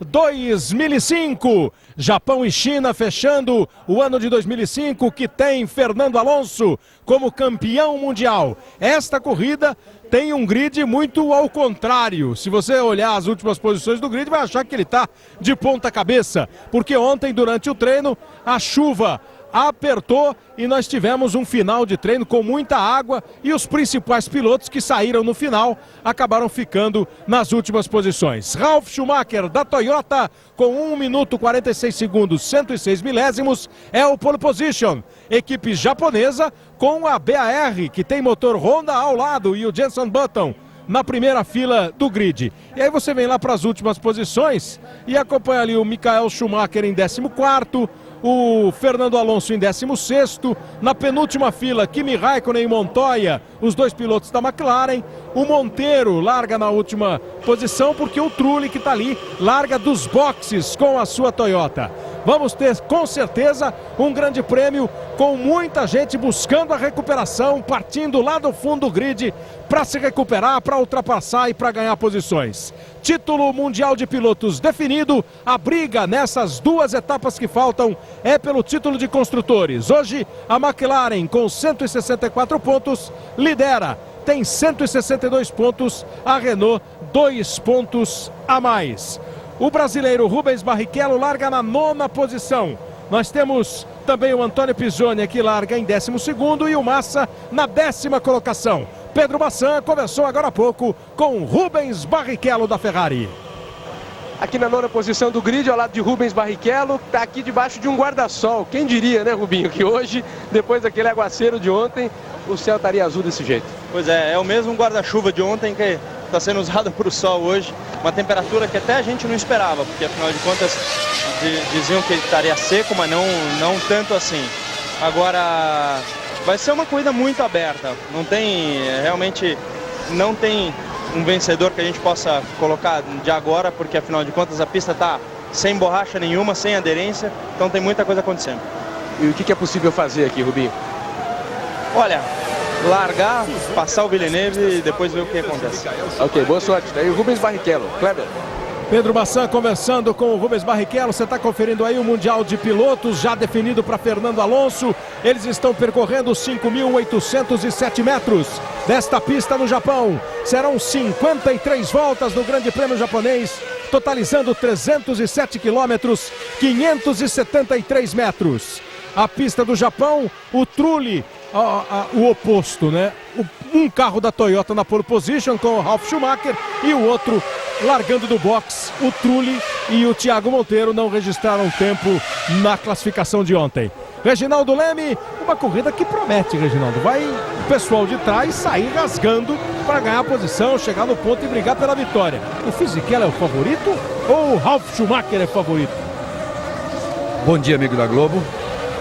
2005, Japão e China fechando o ano de 2005, que tem Fernando Alonso como campeão mundial. Esta corrida tem um grid muito ao contrário. Se você olhar as últimas posições do grid, vai achar que ele está de ponta cabeça, porque ontem, durante o treino, a chuva apertou e nós tivemos um final de treino com muita água e os principais pilotos que saíram no final acabaram ficando nas últimas posições. Ralf Schumacher da Toyota com 1 minuto 46 segundos 106 milésimos é o pole position. Equipe japonesa com a BAR, que tem motor Honda ao lado, e o Jenson Button na primeira fila do grid. E aí você vem lá para as últimas posições e acompanha ali o Michael Schumacher em 14º, o Fernando Alonso em 16º, na penúltima fila Kimi Raikkonen e Montoya, os dois pilotos da McLaren. O Monteiro larga na última posição porque o Trulli, que está ali, larga dos boxes com a sua Toyota. Vamos ter com certeza um grande prêmio com muita gente buscando a recuperação, partindo lá do fundo do grid para se recuperar, para ultrapassar e para ganhar posições. Título mundial de pilotos definido, a briga nessas duas etapas que faltam é pelo título de construtores. Hoje a McLaren com 164 pontos lidera, tem 162 pontos, a Renault 2 pontos a mais. O brasileiro Rubens Barrichello larga na 9ª posição. Nós temos também o Antônio Pisoni, que larga em 12º, e o Massa na 10ª colocação. Pedro Bassan conversou agora há pouco com Rubens Barrichello da Ferrari. Aqui na 9ª posição do grid, ao lado de Rubens Barrichello, está aqui debaixo de um guarda-sol. Quem diria, né, Rubinho, que hoje, depois daquele aguaceiro de ontem, o céu estaria azul desse jeito. Pois é o mesmo guarda-chuva de ontem que está sendo usado para o sol hoje. Uma temperatura que até a gente não esperava, porque afinal de contas diziam que ele estaria seco, mas não tanto assim. Agora vai ser uma corrida muito aberta. Realmente não tem um vencedor que a gente possa colocar de agora, porque afinal de contas a pista está sem borracha nenhuma, sem aderência, então tem muita coisa acontecendo. E o que é possível fazer aqui, Rubinho? Olha, largar, passar o Villeneuve e depois ver o que acontece. Ok, boa sorte. Daí o Rubens Barrichello. Kleber. Pedro Bassan conversando com o Rubens Barrichello. Você está conferindo aí o Mundial de Pilotos, já definido para Fernando Alonso. Eles estão percorrendo 5.807 metros desta pista no Japão. Serão 53 voltas no Grande Prêmio japonês, totalizando 307 quilômetros, 573 metros. A pista do Japão, o Trulli, o oposto, né? Um carro da Toyota na pole position com o Ralf Schumacher e o outro largando do box. O Trulli e o Thiago Monteiro não registraram tempo na classificação de ontem. Reginaldo Leme, uma corrida que promete, Reginaldo. Vai o pessoal de trás sair rasgando para ganhar a posição, chegar no ponto e brigar pela vitória. O Fisichella é o favorito ou o Ralf Schumacher é favorito? Bom dia, amigo da Globo.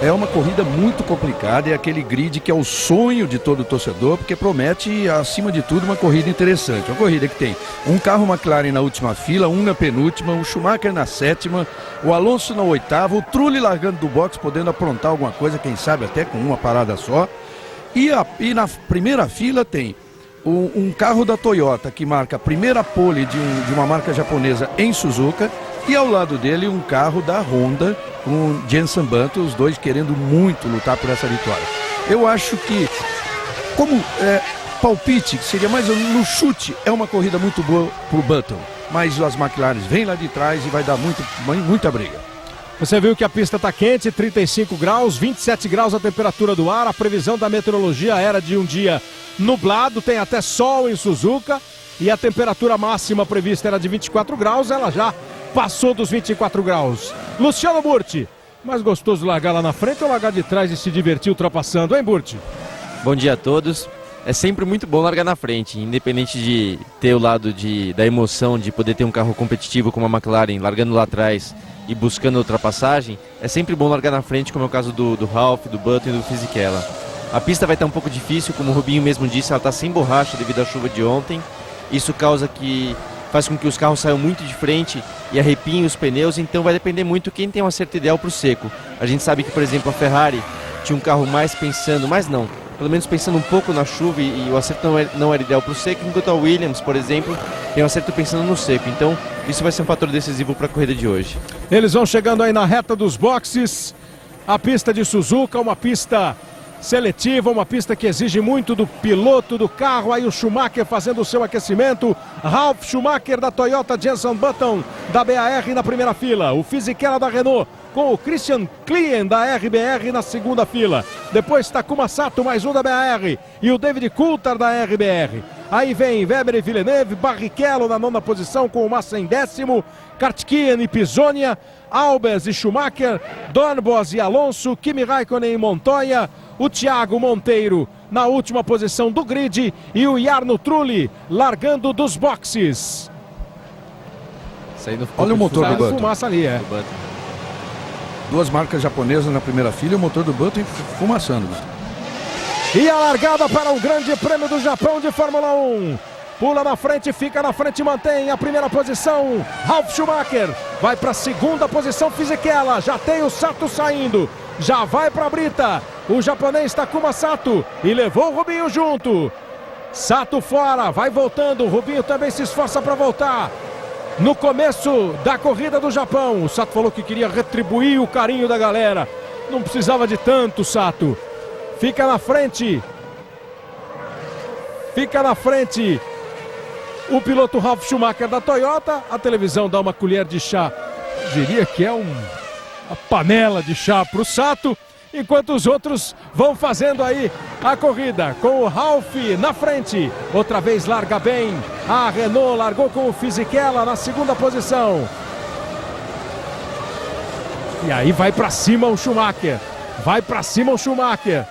É uma corrida muito complicada, é aquele grid que é o sonho de todo torcedor, porque promete, acima de tudo, uma corrida interessante. Uma corrida que tem um carro McLaren na última fila, um na penúltima, o Schumacher na 7ª, o Alonso na 8ª, o Trulli largando do box, podendo aprontar alguma coisa, quem sabe até com uma parada só. E na primeira fila tem um carro da Toyota, que marca a primeira pole de uma marca japonesa em Suzuka, e ao lado dele um carro da Honda, com o Jenson Button, os dois querendo muito lutar por essa vitória. Eu acho que, como palpite, que seria mais no chute, é uma corrida muito boa para o Button, mas as McLaren vêm lá de trás e vai dar muita briga. Você viu que a pista está quente, 35 graus, 27 graus a temperatura do ar. A previsão da meteorologia era de um dia nublado, tem até sol em Suzuka, e a temperatura máxima prevista era de 24 graus, ela já passou dos 24 graus. Luciano Burti, mais gostoso largar lá na frente ou largar de trás e se divertir ultrapassando, hein, Burti? Bom dia a todos. É sempre muito bom largar na frente, independente de ter o lado da emoção de poder ter um carro competitivo como a McLaren largando lá atrás e buscando ultrapassagem. É sempre bom largar na frente, como é o caso do Ralf, do Button e do Fisichella. A pista vai estar um pouco difícil, como o Rubinho mesmo disse, ela está sem borracha devido à chuva de ontem. Isso faz com que os carros saiam muito de frente e arrepiem os pneus, então vai depender muito quem tem um acerto ideal para o seco. A gente sabe que, por exemplo, a Ferrari tinha um carro pelo menos pensando um pouco na chuva, e o acerto não era ideal para o seco, enquanto a Williams, por exemplo, tem um acerto pensando no seco. Então isso vai ser um fator decisivo para a corrida de hoje. Eles vão chegando aí na reta dos boxes. A pista de Suzuka, uma pista seletiva, uma pista que exige muito do piloto do carro. Aí o Schumacher fazendo o seu aquecimento. Ralf Schumacher da Toyota, Jenson Button da BAR na primeira fila. O Fisichella da Renault com o Christian Klien da RBR na segunda fila. Depois Takuma Sato, mais um da BAR. E o David Coulthard da RBR. Aí vem Weber e Villeneuve, Barrichello na nona posição com o Massa em décimo. Kartkian e Pisonia, Albers e Schumacher, Dornbos e Alonso, Kimi Raikkonen e Montoya, o Thiago Monteiro na última posição do grid e o Jarno Trulli largando dos boxes. Olha o motor do Button. Fumaça ali, é. Duas marcas japonesas na primeira fila e o motor do Button fumaçando. E a largada para o Grande Prêmio do Japão de Fórmula 1. Pula na frente, fica na frente, mantém a primeira posição. Ralf Schumacher vai para a segunda posição. Fisichella, já tem o Sato saindo. Já vai para a brita. O japonês Takuma Sato e levou o Rubinho junto. Sato fora, vai voltando. O Rubinho também se esforça para voltar. No começo da corrida do Japão, o Sato falou que queria retribuir o carinho da galera. Não precisava de tanto, Sato. Fica na frente. Fica na frente o piloto Ralf Schumacher da Toyota. A televisão dá uma colher de chá. Diria que é uma panela de chá para o Sato. Enquanto os outros vão fazendo aí a corrida. Com o Ralf na frente. Outra vez larga bem. A Renault largou com o Fisichella na segunda posição. E aí vai para cima o Schumacher. Vai para cima o Schumacher.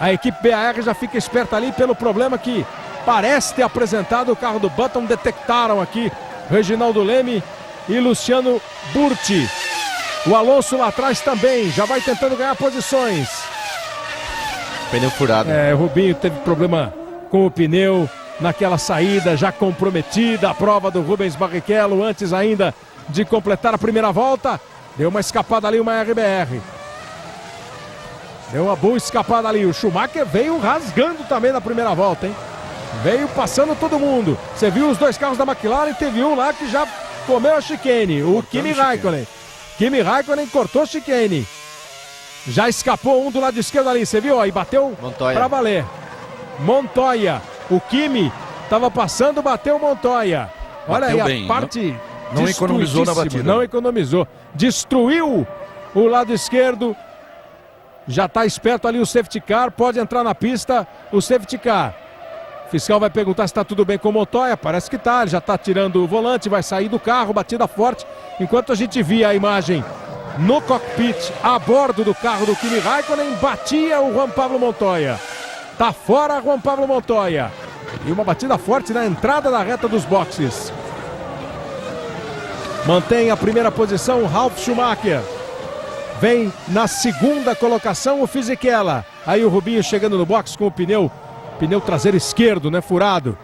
A equipe BAR já fica esperta ali pelo problema que parece ter apresentado o carro do Button. Detectaram aqui Reginaldo Leme e Luciano Burti. O Alonso lá atrás também, já vai tentando ganhar posições. Pneu furado. O Rubinho teve problema com o pneu naquela saída já comprometida. A prova do Rubens Barrichello antes ainda de completar a primeira volta. Deu uma escapada ali, uma RBR. Deu uma boa escapada ali. O Schumacher veio rasgando também na primeira volta, hein? Veio passando todo mundo. Você viu os dois carros da McLaren, teve um lá que já comeu a chicane. O Kimi Raikkonen. Kimi Raikkonen cortou a chicane. Já escapou um do lado esquerdo ali, você viu? Aí bateu pra valer. Montoya. O Kimi estava passando, bateu Montoya. Olha bateu aí bem, a parte... Não economizou na batida. Não economizou. Destruiu o lado esquerdo. Já está esperto ali o safety car. Pode entrar na pista o safety car. O fiscal vai perguntar se está tudo bem com o Montoya. Parece que está. Ele já está tirando o volante. Vai sair do carro. Batida forte. Enquanto a gente via a imagem no cockpit a bordo do carro do Kimi Raikkonen, batia o Juan Pablo Montoya. Está fora Juan Pablo Montoya. E uma batida forte na entrada da reta dos boxes. Mantém a primeira posição o Ralf Schumacher. Vem na segunda colocação o Fisichella. Aí o Rubinho chegando no box com o pneu traseiro esquerdo, né, furado.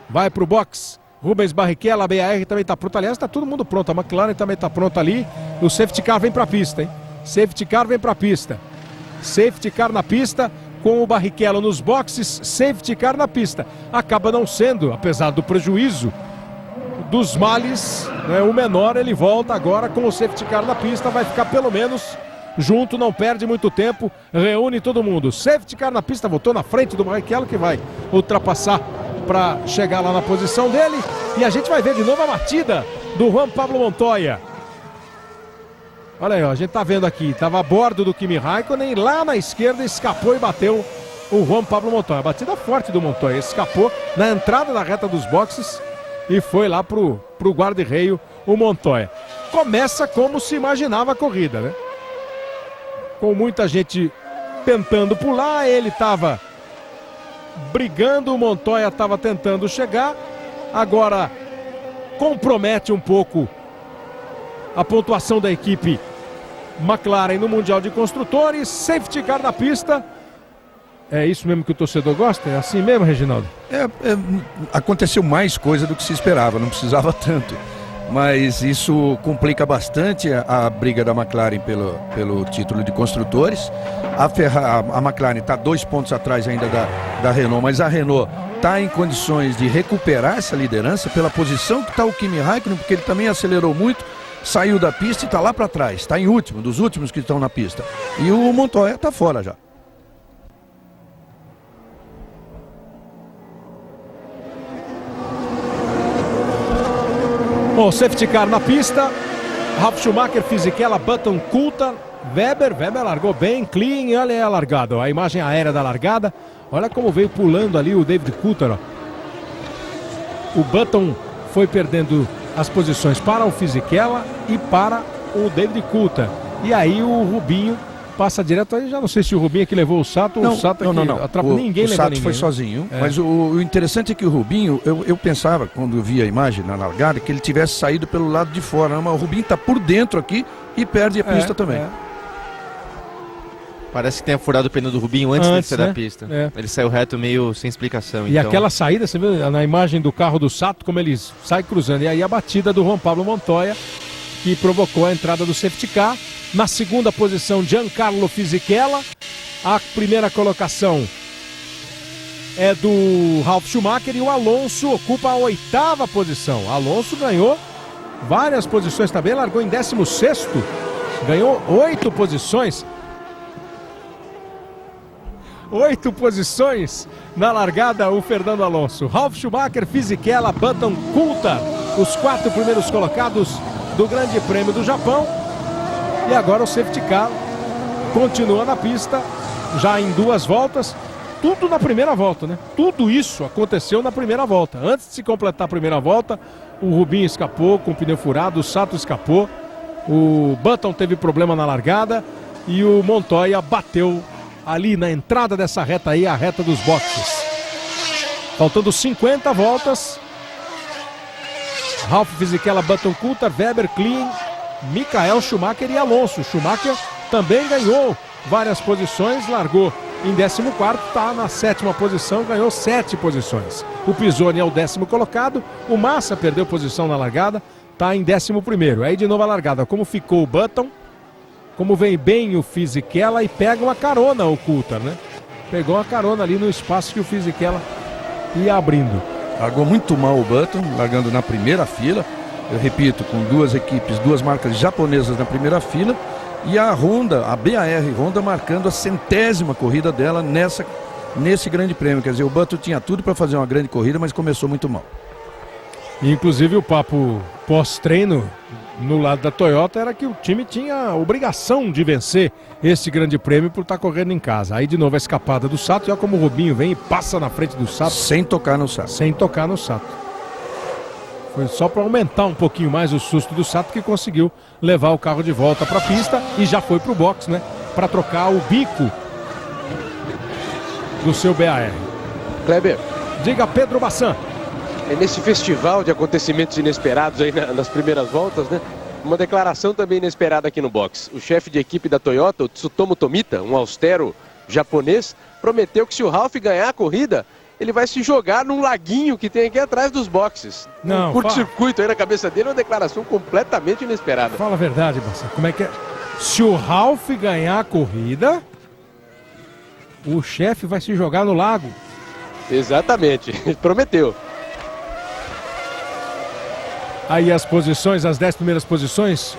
Vai pro box Rubens Barrichello, a BAR também está pronta. Aliás, está todo mundo pronto. A McLaren também está pronta ali. O safety car vem para a pista, hein? Safety car vem para a pista. Safety car na pista com o Barrichello nos boxes. Safety car na pista. Acaba não sendo, apesar do prejuízo dos males, né, o menor. Ele volta agora com o safety car na pista, vai ficar pelo menos junto, não perde muito tempo, reúne todo mundo. Safety car na pista, voltou na frente do Barrichello, que vai ultrapassar para chegar lá na posição dele. E a gente vai ver de novo a batida do Juan Pablo Montoya. Olha aí, ó, a gente tá vendo aqui, estava a bordo do Kimi Raikkonen, lá na esquerda escapou e bateu o Juan Pablo Montoya. Batida forte do Montoya, escapou na entrada da reta dos boxes e foi lá pro guarda-reio o Montoya. Começa como se imaginava a corrida, né? Com muita gente tentando pular, ele estava brigando, o Montoya estava tentando chegar. Agora compromete um pouco a pontuação da equipe McLaren no Mundial de Construtores. Safety car na pista. É isso mesmo que o torcedor gosta? É assim mesmo, Reginaldo? Aconteceu mais coisa do que se esperava, não precisava tanto. mas isso complica bastante a briga da McLaren pelo título de construtores. A McLaren está 2 pontos atrás ainda da Renault, mas a Renault está em condições de recuperar essa liderança pela posição que está o Kimi Räikkönen, porque ele também acelerou muito, saiu da pista e está lá para trás, está em último, dos últimos que estão na pista. E o Montoya está fora já. Bom, safety car na pista. Ralf Schumacher, Fisichella, Button, Coulthard, Weber largou bem, clean, olha aí a largada, ó, a imagem aérea da largada. Olha como veio pulando ali o David Coulthard, ó. O Button foi perdendo as posições para o Fisichella e para o David Coulthard. E aí o Rubinho passa direto aí, já não sei se o Rubinho é que levou o Sato ou o Sato é que atrapalhou. Ninguém levou Sato ninguém, foi né? sozinho, mas o interessante é que o Rubinho, eu pensava, quando eu vi a imagem na largada, que ele tivesse saído pelo lado de fora, mas o Rubinho está por dentro aqui e perde a pista também. Parece que tenha furado o pneu do Rubinho antes de sair da pista. Ele saiu reto meio sem explicação. E então... aquela saída, você viu na imagem do carro do Sato, como ele sai cruzando. E aí a batida do Juan Pablo Montoya, que provocou a entrada do safety car. Na segunda posição, Giancarlo Fisichella. A primeira colocação é do Ralf Schumacher e o Alonso ocupa a 8ª posição. Alonso ganhou várias posições também, largou em 16º, ganhou 8 posições. 8 posições na largada o Fernando Alonso. Ralf Schumacher, Fisichella, Button, Coulthard, os 4 primeiros colocados do Grande Prêmio do Japão. E agora o safety car continua na pista, já em 2 voltas, tudo na primeira volta, né? Tudo isso aconteceu na primeira volta. Antes de se completar a primeira volta, o Rubinho escapou com o pneu furado, o Sato escapou, o Button teve problema na largada e o Montoya bateu ali na entrada dessa reta aí, a reta dos boxes. Faltando 50 voltas, Ralf Fisichella, Button, Coulthard, Weber, Klein, Michael Schumacher e Alonso. Schumacher também ganhou várias posições, largou em 14º, está na 7ª posição, ganhou 7 posições. O Pisoni é o 10º colocado, o Massa perdeu posição na largada, está em 11º. Aí de novo a largada, como ficou o Button, como vem bem o Fisichella e pega uma carona o Coulthard, né? Pegou uma carona ali no espaço que o Fisichella ia abrindo. Largou muito mal o Button, largando na primeira fila. Eu repito, com 2 equipes, 2 marcas japonesas na primeira fila. E a Honda, a BAR Honda, marcando a 100ª corrida dela nesse grande prêmio. Quer dizer, o Button tinha tudo para fazer uma grande corrida, mas começou muito mal. Inclusive o papo pós-treino no lado da Toyota era que o time tinha a obrigação de vencer esse grande prêmio por estar correndo em casa. Aí de novo a escapada do Sato, e olha como o Rubinho vem e passa na frente do Sato. Sem tocar no Sato. Sem tocar no Sato. Foi só para aumentar um pouquinho mais o susto do Sato que conseguiu levar o carro de volta para a pista e já foi para o box, né? Para trocar o bico do seu BAR. Kleber. Diga, Pedro Bassan. É nesse festival de acontecimentos inesperados aí nas primeiras voltas, né? Uma declaração também inesperada aqui no box. O chefe de equipe da Toyota, o Tsutomu Tomita, um austero japonês, prometeu que se o Ralf ganhar a corrida, ele vai se jogar num laguinho que tem aqui atrás dos boxes. Não, um curto-circuito aí na cabeça dele, uma declaração completamente inesperada. Fala a verdade, Bassan. Como é que é? Se o Ralf ganhar a corrida, o chefe vai se jogar no lago. Exatamente, prometeu. Aí as posições, as 10 primeiras posições,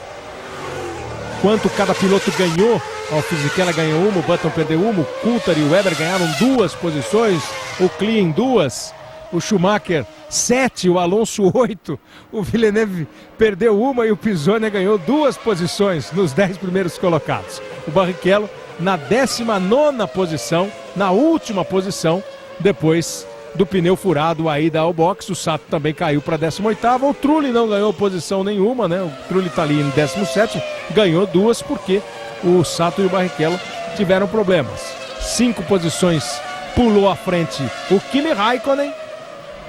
quanto cada piloto ganhou. O Fisichella ganhou uma, o Button perdeu uma, o Coulthard e o Weber ganharam 2 posições, o Klein 2, o Schumacher 7, o Alonso 8, o Villeneuve perdeu uma e o Pisoni ganhou 2 posições nos 10 primeiros colocados. O Barrichello na 19ª posição, na última posição, depois do pneu furado, a ida ao box. O Sato também caiu para 18ª. O Trulli não ganhou posição nenhuma, né? O Trulli está ali em 17º, ganhou 2 porque o Sato e o Barrichello tiveram problemas. 5 posições pulou à frente o Kimi Räikkönen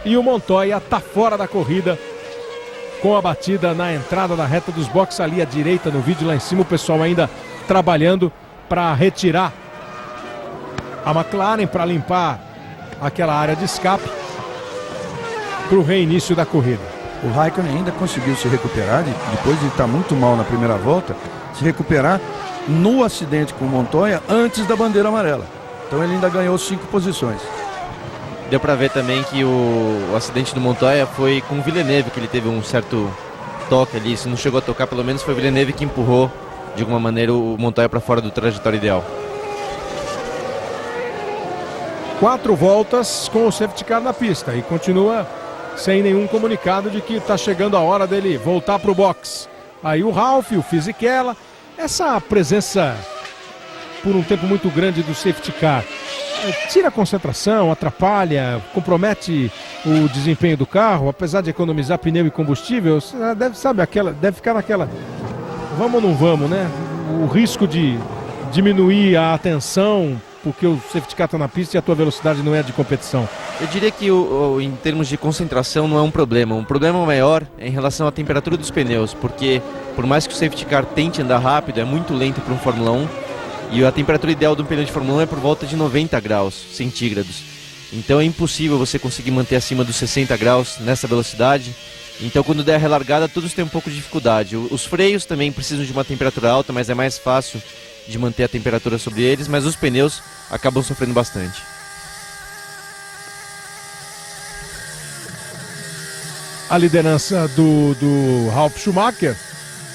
e o Montoya está fora da corrida com a batida na entrada da reta dos boxes ali à direita no vídeo lá em cima. O pessoal ainda trabalhando para retirar a McLaren, para limpar aquela área de escape para o reinício da corrida. O Raikkonen ainda conseguiu se recuperar, depois de estar muito mal na primeira volta, se recuperar no acidente com o Montoya antes da bandeira amarela. Então ele ainda ganhou 5 posições. Deu para ver também que o acidente do Montoya foi com o Villeneuve, que ele teve um certo toque ali. Se não chegou a tocar, pelo menos foi o Villeneuve que empurrou de alguma maneira o Montoya para fora do trajetório ideal. 4 voltas com o safety car na pista e continua sem nenhum comunicado de que está chegando a hora dele voltar para o box. Aí o Ralf, o Fisichella, essa presença por um tempo muito grande do safety car tira a concentração, atrapalha, compromete o desempenho do carro, apesar de economizar pneu e combustível. Deve ficar naquela vamos ou não vamos, né? O risco de diminuir a atenção porque o safety car está na pista e a tua velocidade não é de competição. Eu diria que em termos de concentração não é um problema. Um problema maior é em relação à temperatura dos pneus, porque por mais que o safety car tente andar rápido, é muito lento para um Fórmula 1, e a temperatura ideal de um pneu de Fórmula 1 é por volta de 90 graus centígrados. Então é impossível você conseguir manter acima dos 60 graus nessa velocidade. Então quando der a relargada, todos têm um pouco de dificuldade. Os freios também precisam de uma temperatura alta, mas é mais fácil de manter a temperatura sobre eles, mas os pneus acabam sofrendo bastante. A liderança do Ralf Schumacher,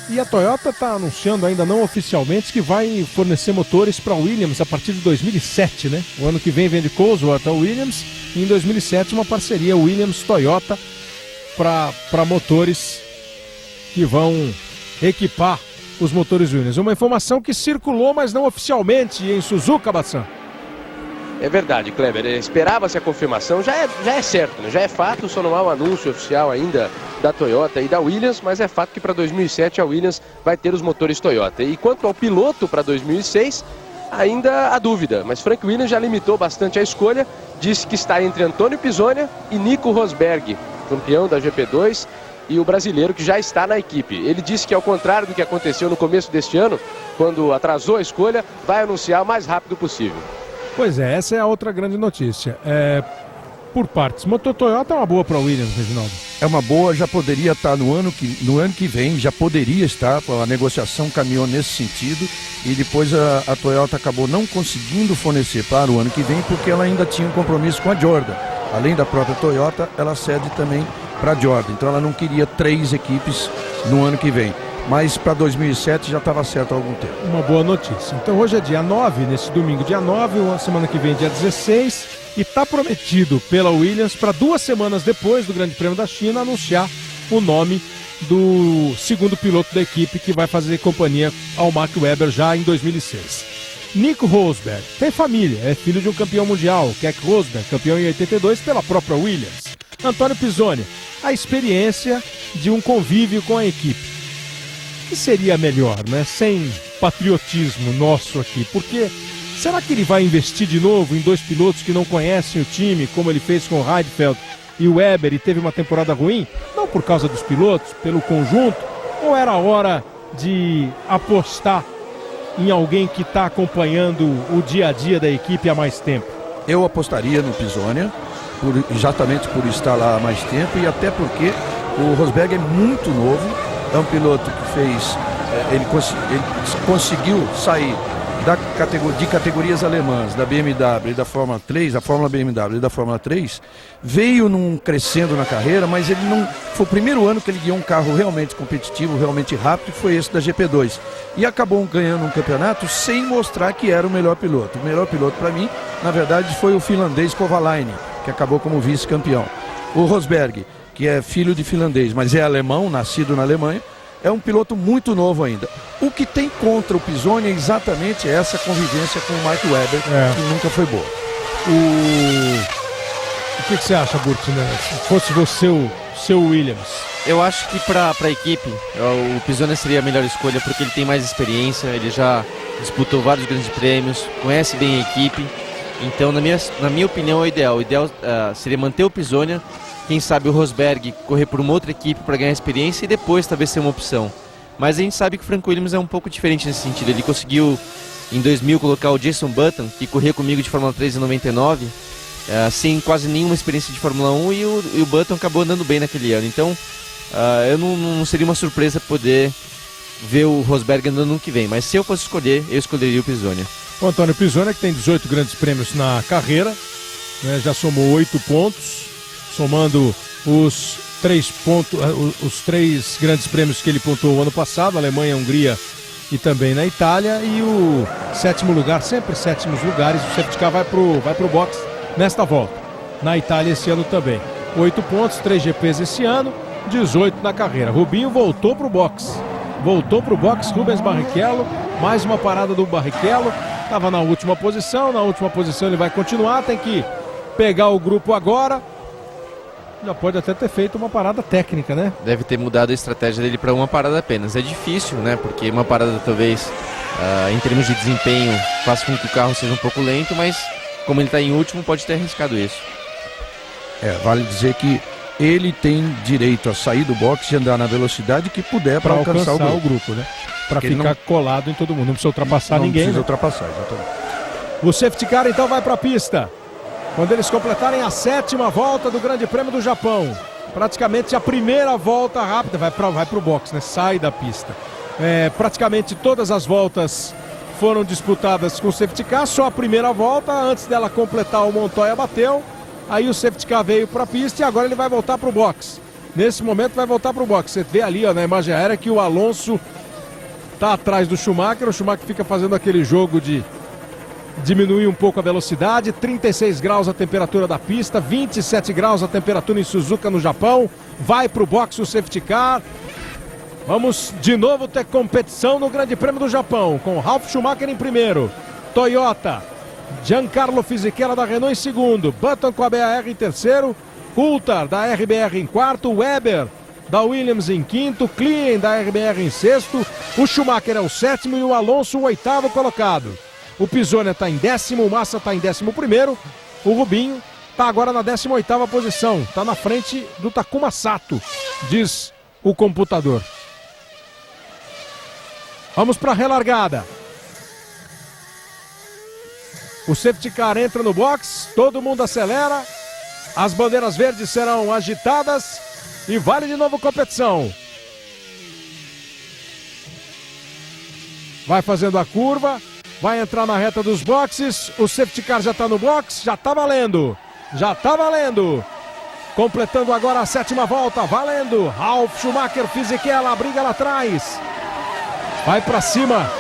e a Toyota está anunciando ainda não oficialmente que vai fornecer motores para a Williams a partir de 2007, né? O ano que vem vende Cosworth a Williams e em 2007 uma parceria Williams-Toyota para motores que vão equipar os motores Williams. Uma informação que circulou, mas não oficialmente em Suzuka, Bassan. É verdade, Kleber. Esperava-se a confirmação, já é certo, né? Já é fato, só não há um anúncio oficial ainda da Toyota e da Williams, mas é fato que para 2007 a Williams vai ter os motores Toyota. E quanto ao piloto para 2006, ainda há dúvida, mas Frank Williams já limitou bastante a escolha, disse que está entre Antônio Pisonia e Nico Rosberg, campeão da GP2, e o brasileiro que já está na equipe. Ele disse que, ao contrário do que aconteceu no começo deste ano, quando atrasou a escolha, vai anunciar o mais rápido possível. Pois é, essa é a outra grande notícia. Por partes, motor Toyota é uma boa para a Williams, Reginaldo? É uma boa, já poderia estar no ano que vem, já poderia estar, a negociação caminhou nesse sentido, e depois a Toyota acabou não conseguindo fornecer para o ano que vem, porque ela ainda tinha um compromisso com a Jordan. Além da própria Toyota, ela cede também para a Jordan, então ela não queria 3 equipes no ano que vem. Mas para 2007 já estava certo há algum tempo. Uma boa notícia. Então hoje é dia 9, nesse domingo dia 9, a semana que vem dia 16, e está prometido pela Williams para 2 semanas depois do Grande Prêmio da China anunciar o nome do segundo piloto da equipe que vai fazer companhia ao Mark Webber já em 2006. Nico Rosberg tem família, é filho de um campeão mundial, Keck Rosberg, campeão em 82 pela própria Williams. Antônio Pisonia, a experiência de um convívio com a equipe. Que seria melhor, né? Sem patriotismo nosso aqui, porque será que ele vai investir de novo em 2 pilotos que não conhecem o time, como ele fez com o Heidfeld e o Webber, e teve uma temporada ruim? Não por causa dos pilotos, pelo conjunto? Ou era hora de apostar em alguém que está acompanhando o dia a dia da equipe há mais tempo? Eu apostaria no Pisonia, exatamente por estar lá há mais tempo, e até porque o Rosberg é muito novo. É um piloto que fez, ele conseguiu sair de categorias alemãs, da BMW e da Fórmula 3, a Fórmula BMW e da Fórmula 3, veio crescendo na carreira, mas ele não foi o primeiro ano que ele guiou um carro realmente competitivo, realmente rápido, foi esse da GP2. E acabou ganhando um campeonato sem mostrar que era o melhor piloto. O melhor piloto para mim, na verdade, foi o finlandês Kovalainen, que acabou como vice-campeão. O Rosberg, que é filho de finlandês, mas é alemão, nascido na Alemanha, é um piloto muito novo ainda. O que tem contra o Pisonia é exatamente essa convivência com o Mark Webber, que nunca foi boa. O que você acha, Burt, né? Se fosse você o seu Williams? Eu acho que para a equipe, o Pisonia seria a melhor escolha, porque ele tem mais experiência, ele já disputou vários grandes prêmios, conhece bem a equipe. Então, na minha opinião, é o ideal. O ideal seria manter o Pisonia, quem sabe o Rosberg correr por uma outra equipe para ganhar experiência e depois talvez ser uma opção. Mas a gente sabe que o Frank Williams é um pouco diferente nesse sentido. Ele conseguiu, em 2000, colocar o Jason Button, que corria comigo de Fórmula 3 em 99, sem quase nenhuma experiência de Fórmula 1, e o Button acabou andando bem naquele ano. Então, eu não seria uma surpresa poder ver o Rosberg andando no ano que vem. Mas se eu fosse escolher, eu escolheria o Pisonia. O Antônio Pisonia, que tem 18 grandes prêmios na carreira, né, já somou 8 pontos, somando os 3 grandes prêmios que ele pontuou ano passado, Alemanha, Hungria e também na Itália, e o 7º lugar, sempre 7º lugares, o safety car vai pro box nesta volta. Na Itália esse ano também. 8 pontos, 3 GPs esse ano, 18 na carreira. Rubinho voltou pro box. Rubens Barrichello, mais uma parada do Barrichello, estava na última posição ele vai continuar, tem que pegar o grupo agora. Já pode até ter feito uma parada técnica, né? Deve ter mudado a estratégia dele para uma parada apenas. É difícil, né? Porque uma parada talvez, em termos de desempenho, faça com que o carro seja um pouco lento, mas como ele está em último, pode ter arriscado isso. Vale dizer que ele tem direito a sair do boxe e andar na velocidade que puder para alcançar o grupo, né? Para ficar colado em todo mundo, não precisa ultrapassar ninguém. Não precisa né? ultrapassar, exatamente. O safety car então vai para a pista. Quando eles completarem a 7ª volta do Grande Prêmio do Japão. Praticamente a primeira volta rápida, vai pro box, né? Sai da pista. Praticamente todas as voltas foram disputadas com o safety car, só a primeira volta, antes dela completar o Montoya bateu, aí o safety car veio para a pista e agora ele vai voltar pro box. Nesse momento vai voltar pro box. Você vê ali, ó, na imagem aérea que o Alonso tá atrás do Schumacher, o Schumacher fica fazendo aquele jogo de diminuir um pouco a velocidade. 36 graus a temperatura da pista, 27 graus a temperatura em Suzuka, no Japão. Vai pro box o safety car. Vamos de novo ter competição no Grande Prêmio do Japão, com Ralf Schumacher em primeiro, Toyota, Giancarlo Fisichella da Renault em segundo, Button com a BAR em terceiro, Coulthard da RBR em quarto, Weber da Williams em quinto, Klein da RBR em sexto, o Schumacher é o 7º e o Alonso o 8º colocado. O Pisonia está em 10º, o Massa está em 11º, o Rubinho está agora na 18ª posição, está na frente do Takuma Sato, diz o computador. Vamos para a relargada. O safety car entra no box, todo mundo acelera, as bandeiras verdes serão agitadas e vale de novo competição. Vai fazendo a curva. Vai entrar na reta dos boxes, o safety car já está no box, já está valendo. Completando agora a 7ª volta, valendo. Ralf Schumacher, Fisichella, briga lá atrás. Vai para cima.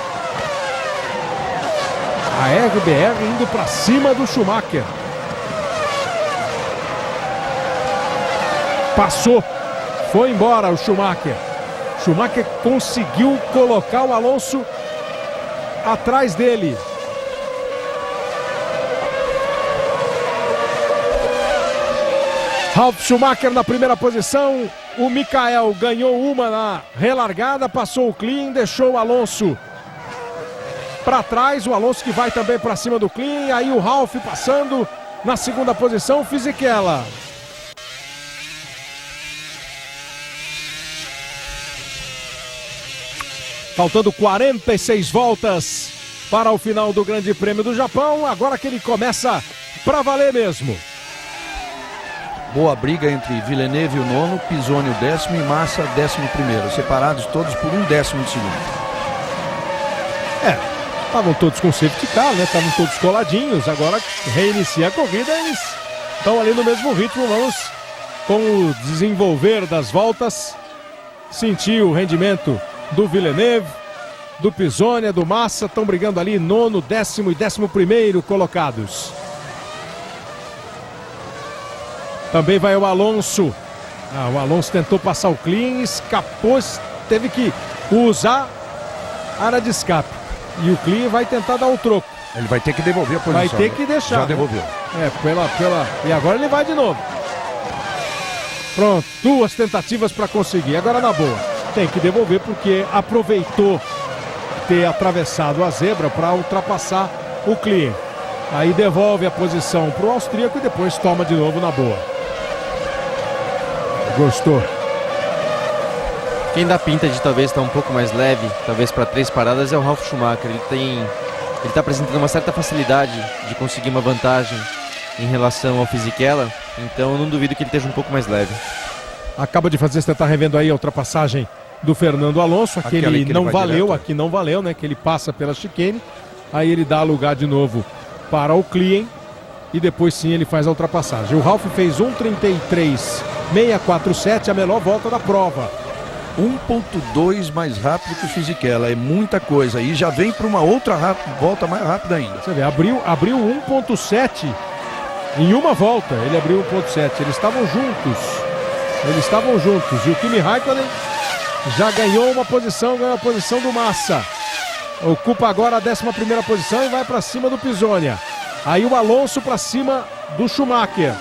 A RBR indo para cima do Schumacher. Passou, foi embora o Schumacher. Schumacher conseguiu colocar o Alonso atrás dele. Ralf Schumacher na primeira posição. O Michael ganhou uma na relargada, passou o Klein, deixou o Alonso para trás. O Alonso que vai também para cima do Klein. Aí o Ralf passando na segunda posição, Fisichella. Faltando 46 voltas para o final do Grande Prêmio do Japão. Agora que ele começa para valer mesmo. Boa briga entre Villeneuve, o 9º, Pisonia, o 10º e Massa, 11º. Separados todos por 1/10 de segundo. Estavam todos com safety car, né? Estavam todos coladinhos. Agora reinicia a corrida, eles estão ali no mesmo ritmo. Vamos, com o desenvolver das voltas, sentir o rendimento do Villeneuve, do Pisonia, do Massa. Estão brigando ali 9º, 10º e 11º colocados. Também vai o Alonso. O Alonso tentou passar o Klein, escapou, teve que usar a área de escape. E o Klein vai tentar dar um troco. Ele vai ter que devolver a posição. Vai ter que deixar. Já devolveu. E agora ele vai de novo. Pronto, 2 tentativas para conseguir. Agora na boa. Tem que devolver porque aproveitou ter atravessado a zebra para ultrapassar o Klein. Aí devolve a posição para o austríaco e depois toma de novo na boa. Gostou. Quem dá pinta de talvez estar um pouco mais leve, talvez para 3 paradas, é o Ralf Schumacher. Ele está apresentando uma certa facilidade de conseguir uma vantagem em relação ao Fisichella, então eu não duvido que ele esteja um pouco mais leve. Acaba de fazer, você está revendo aí a ultrapassagem do Fernando Alonso. Aquele que não ele vai valeu, direto. aqui não valeu, né? Que ele passa pela chicane. Aí ele dá lugar de novo para o Klien. E depois sim ele faz a ultrapassagem. O Ralf fez 1:33.647, a melhor volta da prova. 1.2 mais rápido que o Fisichella, é muita coisa. E já vem para uma outra volta mais rápida ainda. Você vê, abriu 1.7 em uma volta. Ele abriu 1.7. Eles estavam juntos. E o Kimi Raikkonen já ganhou uma posição, ganhou a posição do Massa. Ocupa agora a 11ª posição e vai para cima do Pisonia. Aí o Alonso para cima do Schumacher.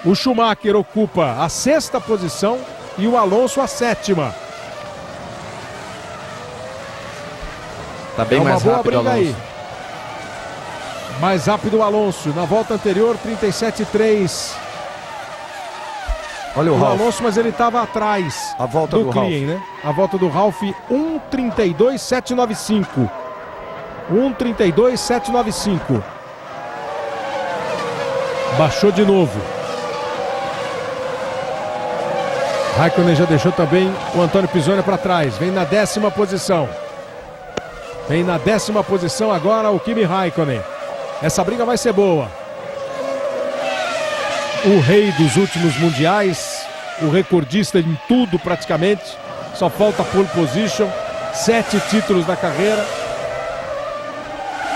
O Schumacher ocupa a 6ª posição e o Alonso a 7ª. Tá bem É uma mais boa rápido, briga Alonso. aí. Mais rápido o Alonso. Na volta anterior, 37,3. Olha o O Ralf. Alonso, mas ele estava atrás A volta do Klien, né? A volta do Ralf, 1:32.795. 1:32.795. Baixou de novo. Raikkonen já deixou também o Antônio Pisonia para trás. Vem na 10ª posição. Vem na 10ª posição agora o Kimi Raikkonen. Essa briga vai ser boa. O rei dos últimos mundiais, o recordista em tudo praticamente. Só falta pole position. 7 títulos da carreira.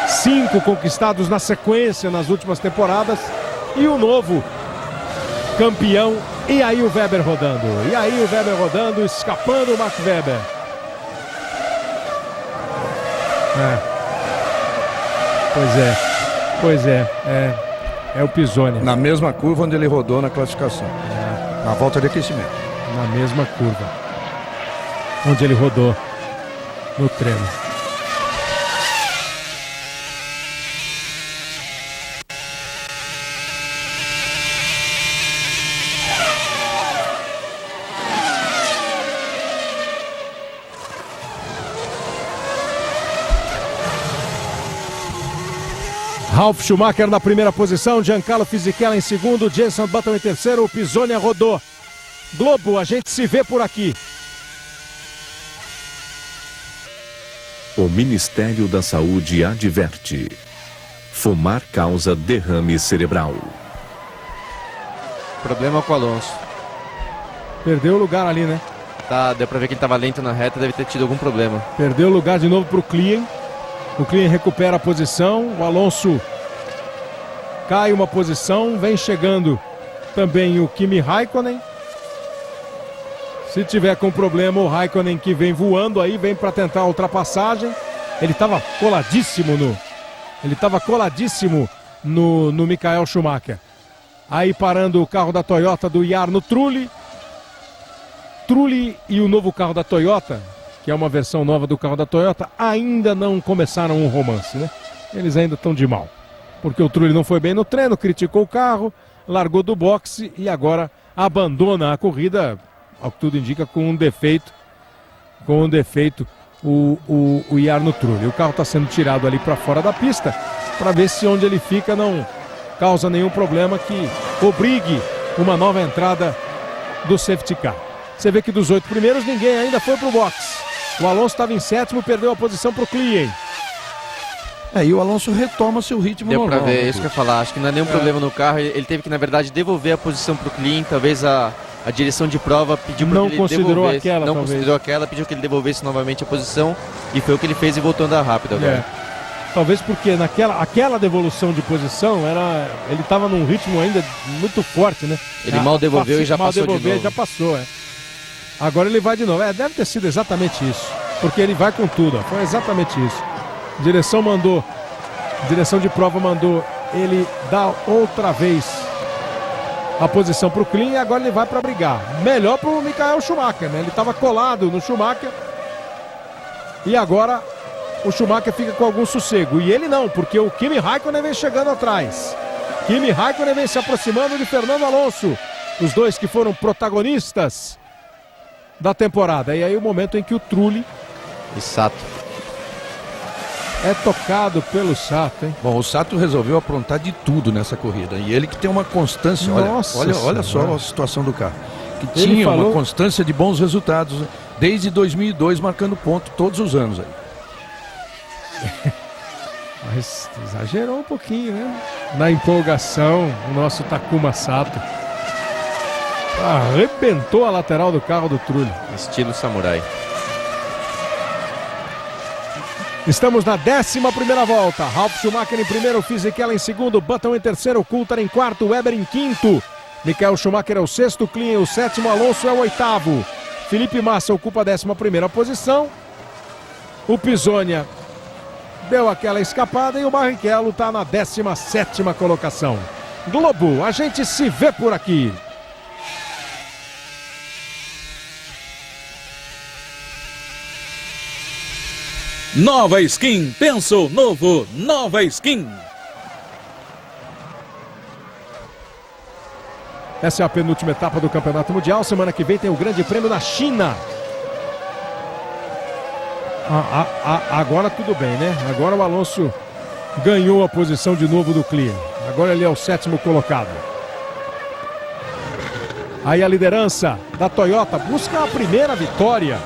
5 conquistados na sequência nas últimas temporadas. E o novo campeão. E aí o Weber rodando. Escapando o Max Weber. Pois é. É o Pisonia. Na mesma curva onde ele rodou na classificação. Na volta de aquecimento. Na mesma curva onde ele rodou no treino. Ralf Schumacher na primeira posição, Giancarlo Fisichella em segundo, Jenson Button em terceiro, o Pisonia rodou. Globo, a gente se vê por aqui. O Ministério da Saúde adverte: fumar causa derrame cerebral. Problema com o Alonso. Perdeu o lugar ali, né? Deu pra ver que ele tava lento na reta, deve ter tido algum problema. Perdeu o lugar de novo pro Klien. O Klien recupera a posição. O Alonso cai uma posição. Vem chegando também o Kimi Raikkonen. Se tiver com problema, o Raikkonen que vem voando aí, vem para tentar a ultrapassagem. Ele estava coladíssimo no Michael Schumacher. Aí parando o carro da Toyota do Jarno Trulli. Trulli e o novo carro da Toyota, que é uma versão nova do carro da Toyota, ainda não começaram um romance, né? Eles ainda estão de mal. Porque o Trulli não foi bem no treino, criticou o carro, largou do boxe e agora abandona a corrida, ao que tudo indica, com um defeito. O Jarno Trulli. O carro está sendo tirado ali para fora da pista, para ver se onde ele fica não causa nenhum problema que obrigue uma nova entrada do safety car. Você vê que dos 8 primeiros, ninguém ainda foi para o box. O Alonso estava em 7º, perdeu a posição para o Klien. E o Alonso retoma seu ritmo Deu normal. pra ver, isso que eu ia falar. Acho que não é nenhum problema no carro. Ele teve que, na verdade, devolver a posição pro Klien. Talvez a direção de prova pediu para que ele devolvesse. Não considerou aquela, pediu que ele devolvesse novamente a posição. E foi o que ele fez e voltou a andar rápido agora. Talvez porque aquela devolução de posição, ele estava num ritmo ainda muito forte, né? Ele mal devolveu e já passou de novo. Já passou, Agora ele vai de novo. Deve ter sido exatamente isso. Porque ele vai com tudo, Foi exatamente isso. Direção de prova mandou ele dar outra vez a posição para o Klien e agora ele vai para brigar. Melhor para o Michael Schumacher, né? Ele estava colado no Schumacher e agora o Schumacher fica com algum sossego. E ele não, porque o Kimi Raikkonen vem chegando atrás. Kimi Raikkonen vem se aproximando de Fernando Alonso. Os dois que foram protagonistas da temporada. E aí o momento em que o Trulli e Sato é tocado pelo Sato, hein? Bom, o Sato resolveu aprontar de tudo nessa corrida. E ele que tem uma constância. Olha só a situação do carro. que tinha uma constância de bons resultados, desde 2002 marcando ponto todos os anos aí. Mas exagerou um pouquinho, né? Na empolgação, o nosso Takuma Sato arrebentou a lateral do carro do Trulli. Estilo samurai. Estamos na 11ª volta. Ralf Schumacher em primeiro, Fisichella em segundo, Button em terceiro, Coulthard em quarto, Weber em quinto. Michael Schumacher é o sexto, Klein o sétimo, Alonso é o oitavo. Felipe Massa ocupa a 11ª posição. O Pisonia deu aquela escapada e o Barrichello está na 17ª colocação. Globo, a gente se vê por aqui. Nova Skin, penso novo, Nova Skin. Essa é a penúltima etapa do Campeonato Mundial. Semana que vem tem o Grande Prêmio da China. Agora tudo bem, né? Agora o Alonso ganhou a posição de novo do Klein. Agora ele é o 7º colocado. Aí a liderança da Toyota busca a primeira vitória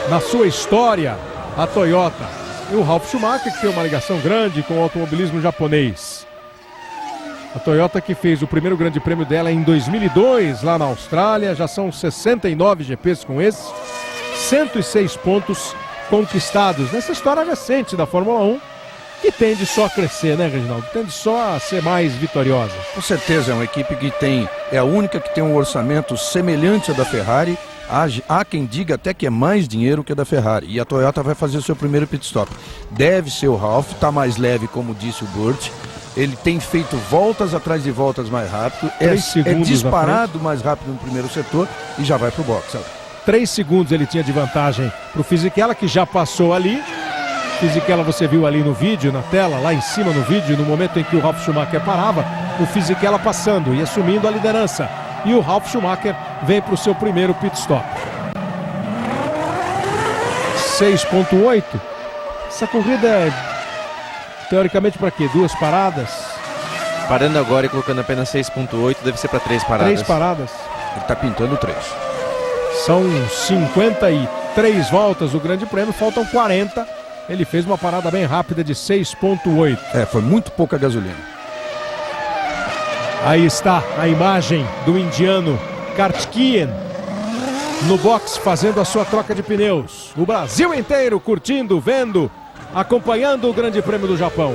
na sua história, a Toyota. E o Ralf Schumacher, que tem uma ligação grande com o automobilismo japonês. A Toyota que fez o primeiro grande prêmio dela em 2002, lá na Austrália. Já são 69 GPs com esse. 106 pontos conquistados nessa história recente da Fórmula 1, que tende só a crescer, né, Reginaldo? Tende só a ser mais vitoriosa. Com certeza, é uma equipe que é a única que tem um orçamento semelhante ao da Ferrari. Há quem diga até que é mais dinheiro que a da Ferrari. E a Toyota vai fazer o seu primeiro pit stop. Deve ser o Ralf, está mais leve, como disse o Burt. Ele tem feito voltas atrás de voltas mais rápido. É disparado mais rápido no primeiro setor e já vai para o box. 3 segundos ele tinha de vantagem para o Fisichella, que já passou ali. Fisichella você viu ali no vídeo, na tela, lá em cima no vídeo, no momento em que o Ralf Schumacher parava, o Fisichella passando e assumindo a liderança. E o Ralf Schumacher vem para o seu primeiro pit stop. 6.8. Essa corrida é teoricamente para quê? 2 paradas? Parando agora e colocando apenas 6.8, deve ser para 3 paradas. 3 paradas. Ele está pintando 3. São 53 voltas o Grande Prêmio, faltam 40. Ele fez uma parada bem rápida de 6.8. Foi muito pouca gasolina. Aí está a imagem do indiano Karthikeyan no box fazendo a sua troca de pneus. O Brasil inteiro curtindo, vendo, acompanhando o Grande Prêmio do Japão.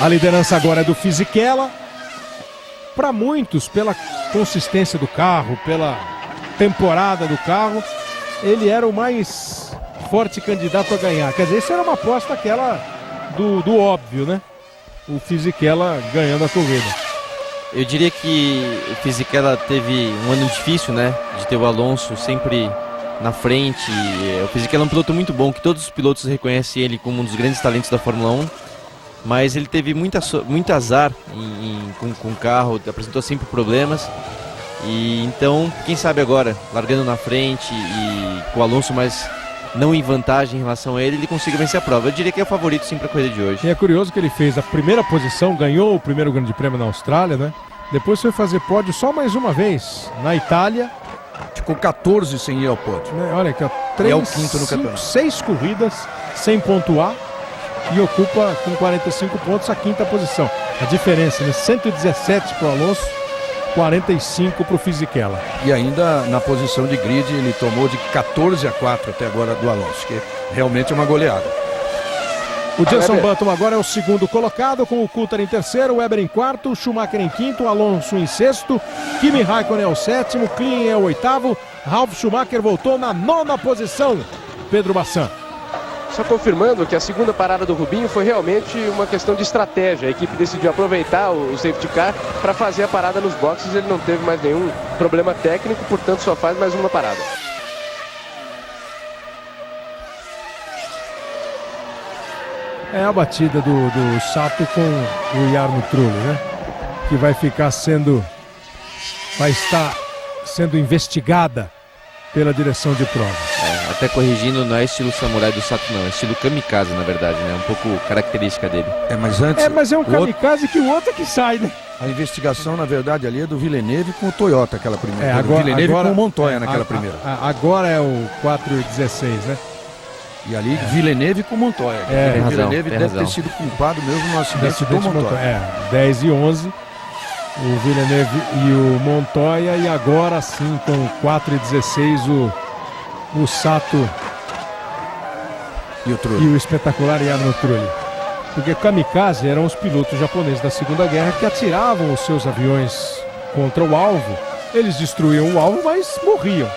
A liderança agora é do Fisichella. Para muitos, pela consistência do carro, pela temporada do carro, ele era o mais forte candidato a ganhar. Quer dizer, isso era uma aposta aquela do óbvio, né? O Fisichella ganhando a corrida. Eu diria que o Fisichella teve um ano difícil, né? De ter o Alonso sempre na frente. O Fisichella é um piloto muito bom, que todos os pilotos reconhecem ele como um dos grandes talentos da Fórmula 1. Mas ele teve muito azar com o carro, apresentou sempre problemas. E então, quem sabe agora, largando na frente e com o Alonso mais não em vantagem em relação a ele, ele consiga vencer a prova. Eu diria que é o favorito sim para a corrida de hoje. E é curioso que ele fez a primeira posição, ganhou o primeiro Grande Prêmio na Austrália, né? Depois foi fazer pódio só mais uma vez na Itália. Ficou 14 sem ir ao pódio. Olha aqui, ó, 6 corridas sem pontuar. E ocupa com 45 pontos a 5ª posição. A diferença, né? 117 para o Alonso, 45 para o Fisichella. E ainda na posição de grid ele tomou de 14-4 até agora do Alonso, que realmente é uma goleada. O Jenson Button agora é o 2º colocado, com o Coulthard em terceiro, Weber em quarto, Schumacher em quinto, Alonso em sexto, Kimi Raikkonen é o 7º, Klein é o 8º, Ralf Schumacher voltou na 9ª posição. Pedro Bassan. Só confirmando que a segunda parada do Rubinho foi realmente uma questão de estratégia. A equipe decidiu aproveitar o safety car para fazer a parada nos boxes. Ele não teve mais nenhum problema técnico, portanto só faz mais uma parada. É a batida do Sato com o Jarno Trulli, né? Que vai estar sendo investigada pela direção de prova. Até corrigindo, não é estilo samurai do Sato não, é estilo kamikaze na verdade, né? Um pouco característica dele. Mas antes... Mas é um o outro- kamikaze que o outro é que sai, né? A investigação, na verdade, ali é do Villeneuve com o Toyota, aquela primeira. Agora, o Villeneuve agora, com o Montoya naquela primeira. Agora é o 4,16, né? E ali, Villeneuve com o Montoya. Tem o razão, Villeneuve tem deve razão. ter sido culpado mesmo no acidente do Acidente Montoya. 10 e 11. O Villeneuve e o Montoya. E agora sim, com 4,16, o Sato E o e Trulli. o espetacular Jarno Trulli. Porque kamikaze eram os pilotos japoneses da Segunda Guerra que atiravam os seus aviões contra o alvo. Eles destruíam o alvo, mas morriam.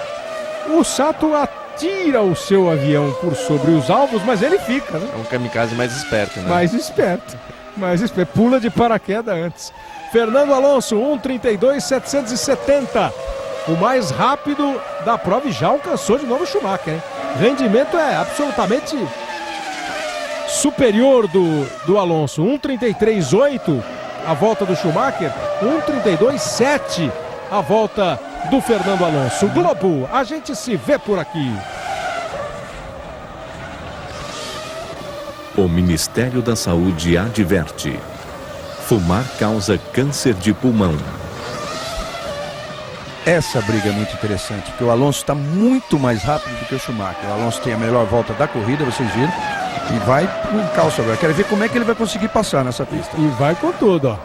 O Sato atira o seu avião por sobre os alvos, mas ele fica, né? É um kamikaze mais esperto, né? Mais esperto. Pula de paraquedas antes. Fernando Alonso, 1:32.770. O mais rápido da prova e já alcançou de novo o Schumacher, hein? Rendimento é absolutamente superior do Alonso. 1:33.8 a volta do Schumacher. 1:32.7 a volta do Fernando Alonso. Globo, a gente se vê por aqui. O Ministério da Saúde adverte: fumar causa câncer de pulmão. Essa briga é muito interessante, porque o Alonso está muito mais rápido do que o Schumacher. O Alonso tem a melhor volta da corrida, vocês viram, e vai com calço agora. Quero ver como é que ele vai conseguir passar nessa pista. E vai com tudo, ó.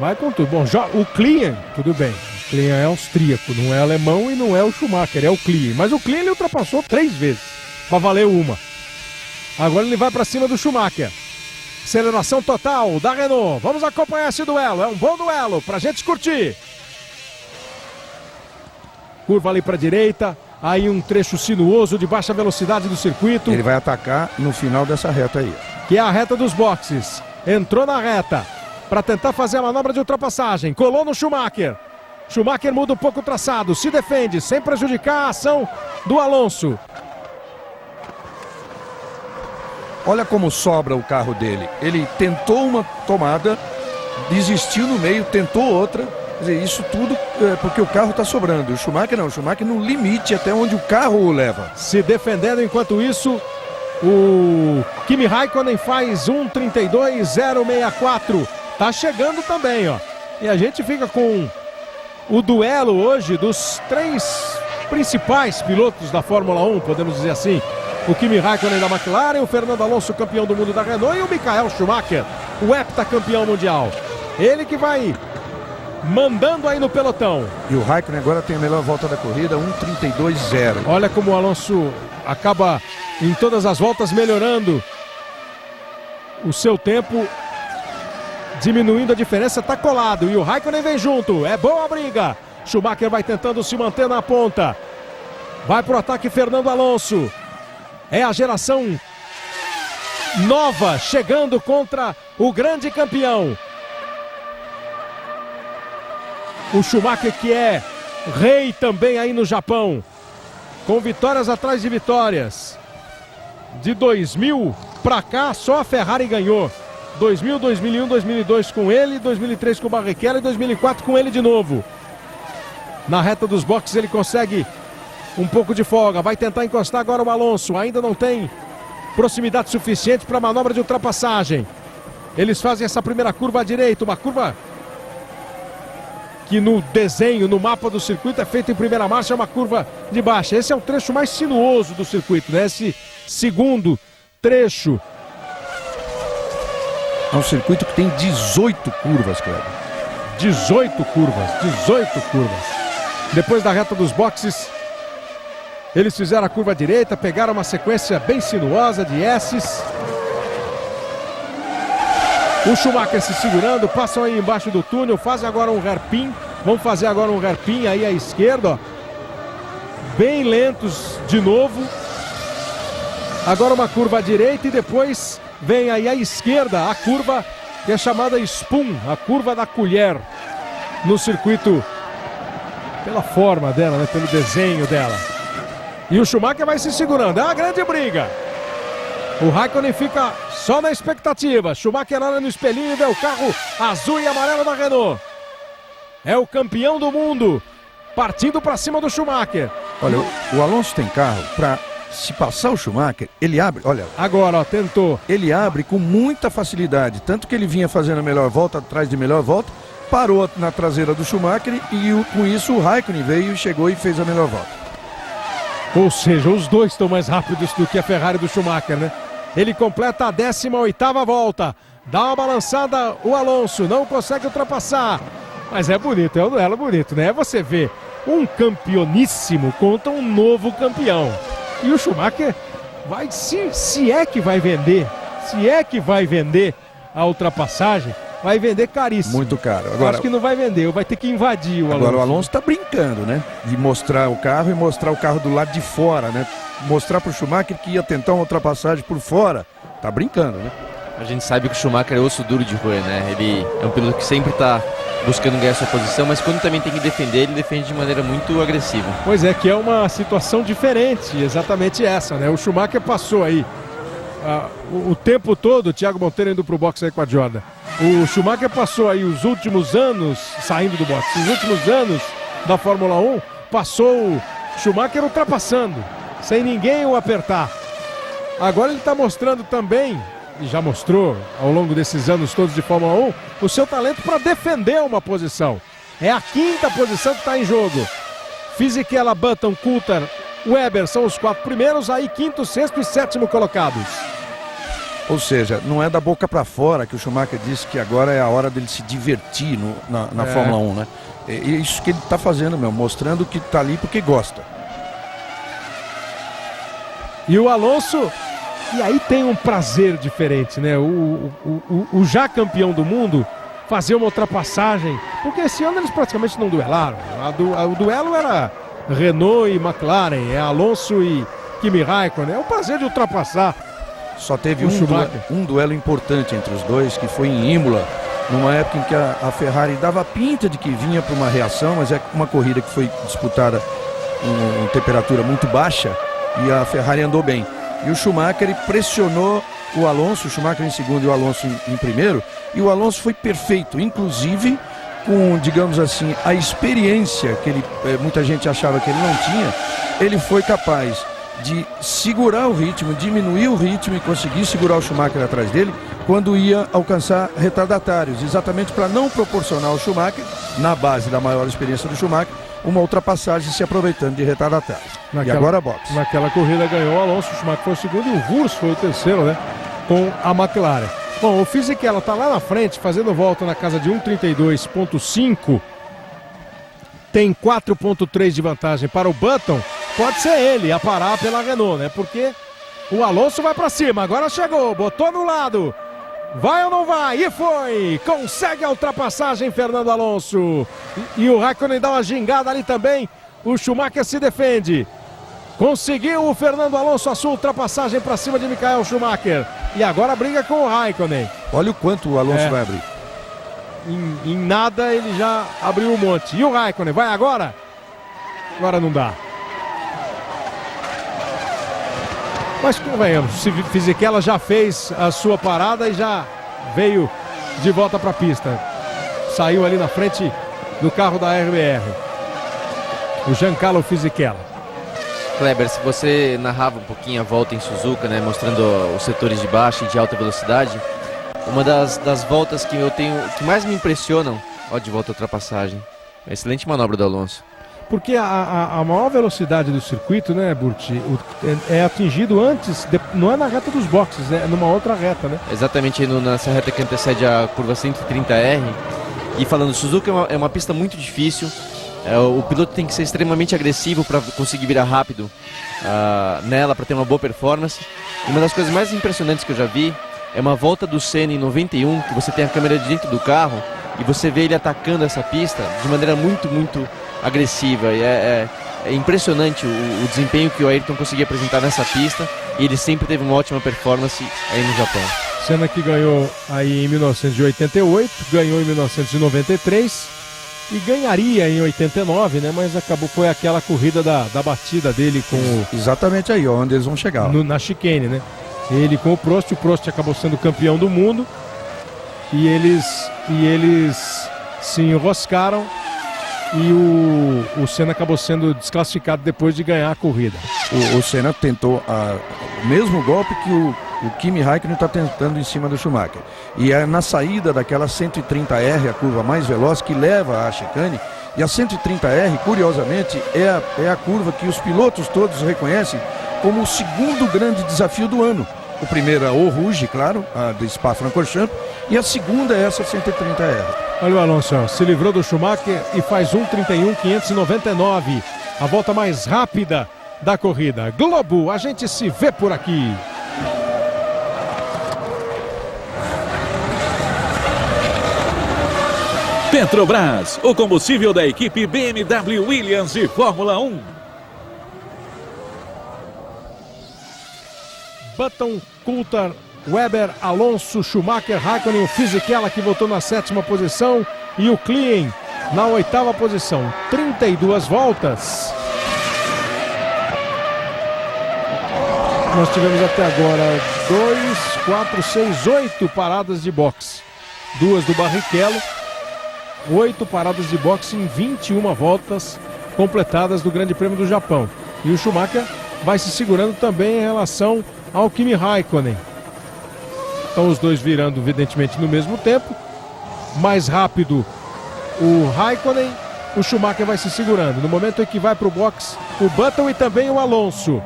Vai com tudo. Bom, já o Klien, tudo bem. O Klien é austríaco, não é alemão e não é o Schumacher, é o Klien. Mas o Klien ele ultrapassou 3 vezes, para valer uma. Agora ele vai para cima do Schumacher. Aceleração total da Renault. Vamos acompanhar esse duelo. É um bom duelo pra gente curtir. Curva ali para a direita. Aí um trecho sinuoso de baixa velocidade do circuito. Ele vai atacar no final dessa reta aí. Que é a reta dos boxes. Entrou na reta para tentar fazer a manobra de ultrapassagem. Colou no Schumacher. Schumacher muda um pouco o traçado. Se defende sem prejudicar a ação do Alonso. Olha como sobra o carro dele. Ele tentou uma tomada, desistiu no meio, tentou outra. Quer dizer, isso tudo é porque o carro está sobrando. O Schumacher não, o Schumacher no limite até onde o carro o leva. Se defendendo enquanto isso, o Kimi Raikkonen faz 1:32.064. Tá chegando também, ó. E a gente fica com o duelo hoje dos 3 principais pilotos da Fórmula 1, podemos dizer assim. O Kimi Raikkonen da McLaren, o Fernando Alonso, campeão do mundo da Renault, e o Michael Schumacher, o heptacampeão mundial. Ele que vai mandando aí no pelotão. E o Raikkonen agora tem a melhor volta da corrida, 1:32.0. Olha como o Alonso acaba em todas as voltas melhorando o seu tempo, diminuindo a diferença, tá colado. E o Raikkonen vem junto, é boa a briga. Schumacher vai tentando se manter na ponta. Vai pro ataque Fernando Alonso. É a geração nova chegando contra o grande campeão. O Schumacher que é rei também aí no Japão. Com vitórias atrás de vitórias. De 2000 pra cá, só a Ferrari ganhou. 2000, 2001, 2002 com ele, 2003 com o Barrichello e 2004 com ele de novo. Na reta dos boxes ele consegue um pouco de folga, vai tentar encostar agora o Alonso, ainda não tem proximidade suficiente para a manobra de ultrapassagem. Eles fazem essa primeira curva à direita, uma curva que no desenho, no mapa do circuito é feita em primeira marcha, é uma curva de baixa. Esse é o trecho mais sinuoso do circuito, né? Esse segundo trecho. É um circuito que tem 18 curvas, Cleber. 18 curvas. Depois da reta dos boxes, eles fizeram a curva à direita, pegaram uma sequência bem sinuosa de S's. O Schumacher se segurando, passam aí embaixo do túnel, fazem agora um hairpin. Vamos fazer agora um hairpin aí à esquerda, ó. Bem lentos de novo. Agora uma curva à direita e depois vem aí à esquerda a curva que é chamada Spoon, a curva da colher no circuito, pela forma dela, né? Pelo desenho dela. E o Schumacher vai se segurando, é uma grande briga. O Raikkonen fica só na expectativa. Schumacher olha no espelhinho e vê o carro azul e amarelo da Renault. É o campeão do mundo, partindo para cima do Schumacher. Olha, o Alonso tem carro para se passar o Schumacher, ele abre, olha... Agora, ó, tentou. Ele abre com muita facilidade, tanto que ele vinha fazendo a melhor volta, atrás de melhor volta, parou na traseira do Schumacher e com isso o Raikkonen veio, chegou e fez a melhor volta. Ou seja, os dois estão mais rápidos do que a Ferrari do Schumacher, né? Ele completa a 18ª volta. Dá uma balançada o Alonso, não consegue ultrapassar. Mas é bonito, é um duelo bonito, né? Você vê um campeoníssimo contra um novo campeão. E o Schumacher vai, se é que vai vender a ultrapassagem, vai vender caríssimo. Muito caro. Agora, acho que não vai vender, vai ter que invadir o Alonso. Agora o Alonso está brincando, né? De mostrar o carro e mostrar o carro do lado de fora, né? Mostrar para o Schumacher que ia tentar uma ultrapassagem por fora. Tá brincando, né? A gente sabe que o Schumacher é osso duro de roer, né? Ele é um piloto que sempre está buscando ganhar sua posição, mas quando também tem que defender, ele defende de maneira muito agressiva. Pois é, que é uma situação diferente, exatamente essa, né? O Schumacher passou aí o tempo todo, o Thiago Monteiro indo pro boxe aí com a Jordan. O Schumacher passou aí os últimos anos, saindo do boxe, os últimos anos da Fórmula 1, passou o Schumacher ultrapassando, sem ninguém o apertar. Agora ele está mostrando também, e já mostrou ao longo desses anos todos de Fórmula 1, o seu talento para defender uma posição. É a 5ª posição que está em jogo. Fisichella, Button, Coulthard, Webber são os 4 primeiros, aí 5º, 6º e 7º colocados. Ou seja, não é da boca para fora que o Schumacher disse que agora é a hora dele se divertir na Fórmula 1, né? É isso que ele está fazendo mesmo, mostrando que está ali porque gosta. E o Alonso, e aí tem um prazer diferente, né? O já campeão do mundo fazer uma ultrapassagem, porque esse ano eles praticamente não duelaram. O duelo era Renault e McLaren, é Alonso e Kimi Raikkonen. É o prazer de ultrapassar. Só teve um duelo importante entre os dois, que foi em Imola, numa época em que a Ferrari dava pinta de que vinha para uma reação, mas é uma corrida que foi disputada em temperatura muito baixa e a Ferrari andou bem. E o Schumacher pressionou o Alonso, o Schumacher em segundo e o Alonso em primeiro, e o Alonso foi perfeito, inclusive com, digamos assim, a experiência que muita gente achava que ele não tinha, ele foi capaz de segurar o ritmo, diminuir o ritmo e conseguir segurar o Schumacher atrás dele quando ia alcançar retardatários, exatamente para não proporcionar ao Schumacher, na base da maior experiência do Schumacher, uma ultrapassagem se aproveitando de retardatários. E agora boxe. Naquela corrida ganhou o Alonso, o Schumacher foi o segundo e o Wurz foi o terceiro, né? Com a McLaren. Bom, o Fisichella está lá na frente, fazendo volta na casa de 1:32.5. Tem 4.3 de vantagem para o Button. Pode ser ele a parar pela Renault, né? Porque o Alonso vai para cima, agora chegou, botou no lado. Vai ou não vai? E foi! Consegue a ultrapassagem, Fernando Alonso. E o Raikkonen dá uma gingada ali também. O Schumacher se defende. Conseguiu o Fernando Alonso a sua ultrapassagem para cima de Michael Schumacher. E agora briga com o Raikkonen. Olha o quanto o Alonso vai abrir. Em nada ele já abriu um monte. E o Raikkonen vai agora? Agora não dá. Mas convenhamos, Fisichella já fez a sua parada e já veio de volta para a pista. Saiu ali na frente do carro da RBR. O Giancarlo Fisichella. Kleber, se você narrava um pouquinho a volta em Suzuka, né, mostrando os setores de baixa e de alta velocidade, uma das voltas que eu tenho, que mais me impressionam, ó, de volta à ultrapassagem. Excelente manobra do Alonso. Porque a maior velocidade do circuito, né, Burti, é atingido antes, não é na reta dos boxes, é numa outra reta, né? Exatamente, nessa reta que antecede a curva 130R. E falando, Suzuka é uma pista muito difícil. O piloto tem que ser extremamente agressivo para conseguir virar rápido nela, para ter uma boa performance. E uma das coisas mais impressionantes que eu já vi é uma volta do Senna em 91, que você tem a câmera de dentro do carro e você vê ele atacando essa pista de maneira muito, muito agressiva. E é impressionante o desempenho que o Ayrton conseguia apresentar nessa pista, e ele sempre teve uma ótima performance aí no Japão. Senna que ganhou aí em 1988, ganhou em 1993 e ganharia em 89, né? Mas foi aquela corrida da batida dele com o... Exatamente aí, onde eles vão chegar. Na chicane, né? Ele com o Prost acabou sendo campeão do mundo e eles se enroscaram e o Senna acabou sendo desclassificado depois de ganhar a corrida. O Senna tentou o mesmo golpe que o Kimi Raikkonen está tentando em cima do Schumacher. E é na saída daquela 130R, a curva mais veloz, que leva à chicane. E a 130R, curiosamente, é a curva que os pilotos todos reconhecem como o segundo grande desafio do ano. O primeiro é o Rouge, claro, a do Spa-Francorchamps, e a segunda é essa 130R. Olha o Alonso, se livrou do Schumacher e faz 1:31.599, a volta mais rápida da corrida. Globo, a gente se vê por aqui. Petrobras, o combustível da equipe BMW Williams de Fórmula 1. Button, Coulthard, Weber, Alonso, Schumacher, Raikkonen, o Fisichella que voltou na 7ª posição e o Klien na 8ª posição. 32 voltas. Nós tivemos até agora 2, 4, 6, 8 paradas de boxe. 2 do Barrichello, 8 paradas de boxe em 21 voltas completadas do Grande Prêmio do Japão. E o Schumacher vai se segurando também em relação ao Kimi Raikkonen. Estão os dois virando, evidentemente, no mesmo tempo. Mais rápido o Raikkonen, o Schumacher vai se segurando. No momento em que vai para o box, o Button e também o Alonso.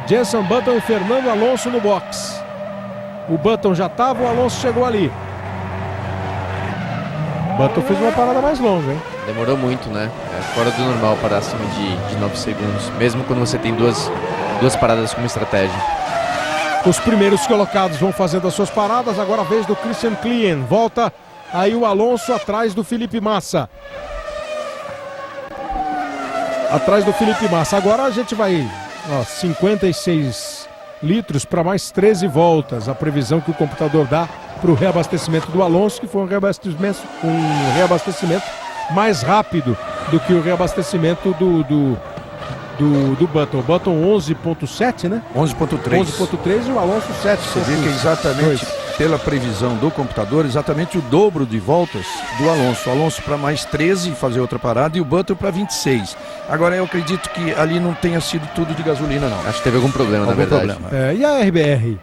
Jenson Button e Fernando Alonso no box. O Button já estava, o Alonso chegou ali. O Button fez uma parada mais longa, hein? Demorou muito, né? É fora do normal parar acima de 9 segundos. Mesmo quando você tem duas paradas como estratégia. Os primeiros colocados vão fazendo as suas paradas. Agora a vez do Christian Klien. Volta aí o Alonso atrás do Felipe Massa. Atrás do Felipe Massa. Agora a gente vai... 56 litros para mais 13 voltas. A previsão que o computador dá para o reabastecimento do Alonso, que foi um reabastecimento mais rápido do que o reabastecimento do Button. O Button 11.7, né? 11.3. 11.3 e o Alonso 7. Você vê que é exatamente, pela previsão do computador, exatamente o dobro de voltas do Alonso. O Alonso para mais 13, fazer outra parada, e o Button para 26. Agora eu acredito que ali não tenha sido tudo de gasolina, não. Acho que teve algum problema, na verdade. E a RBR?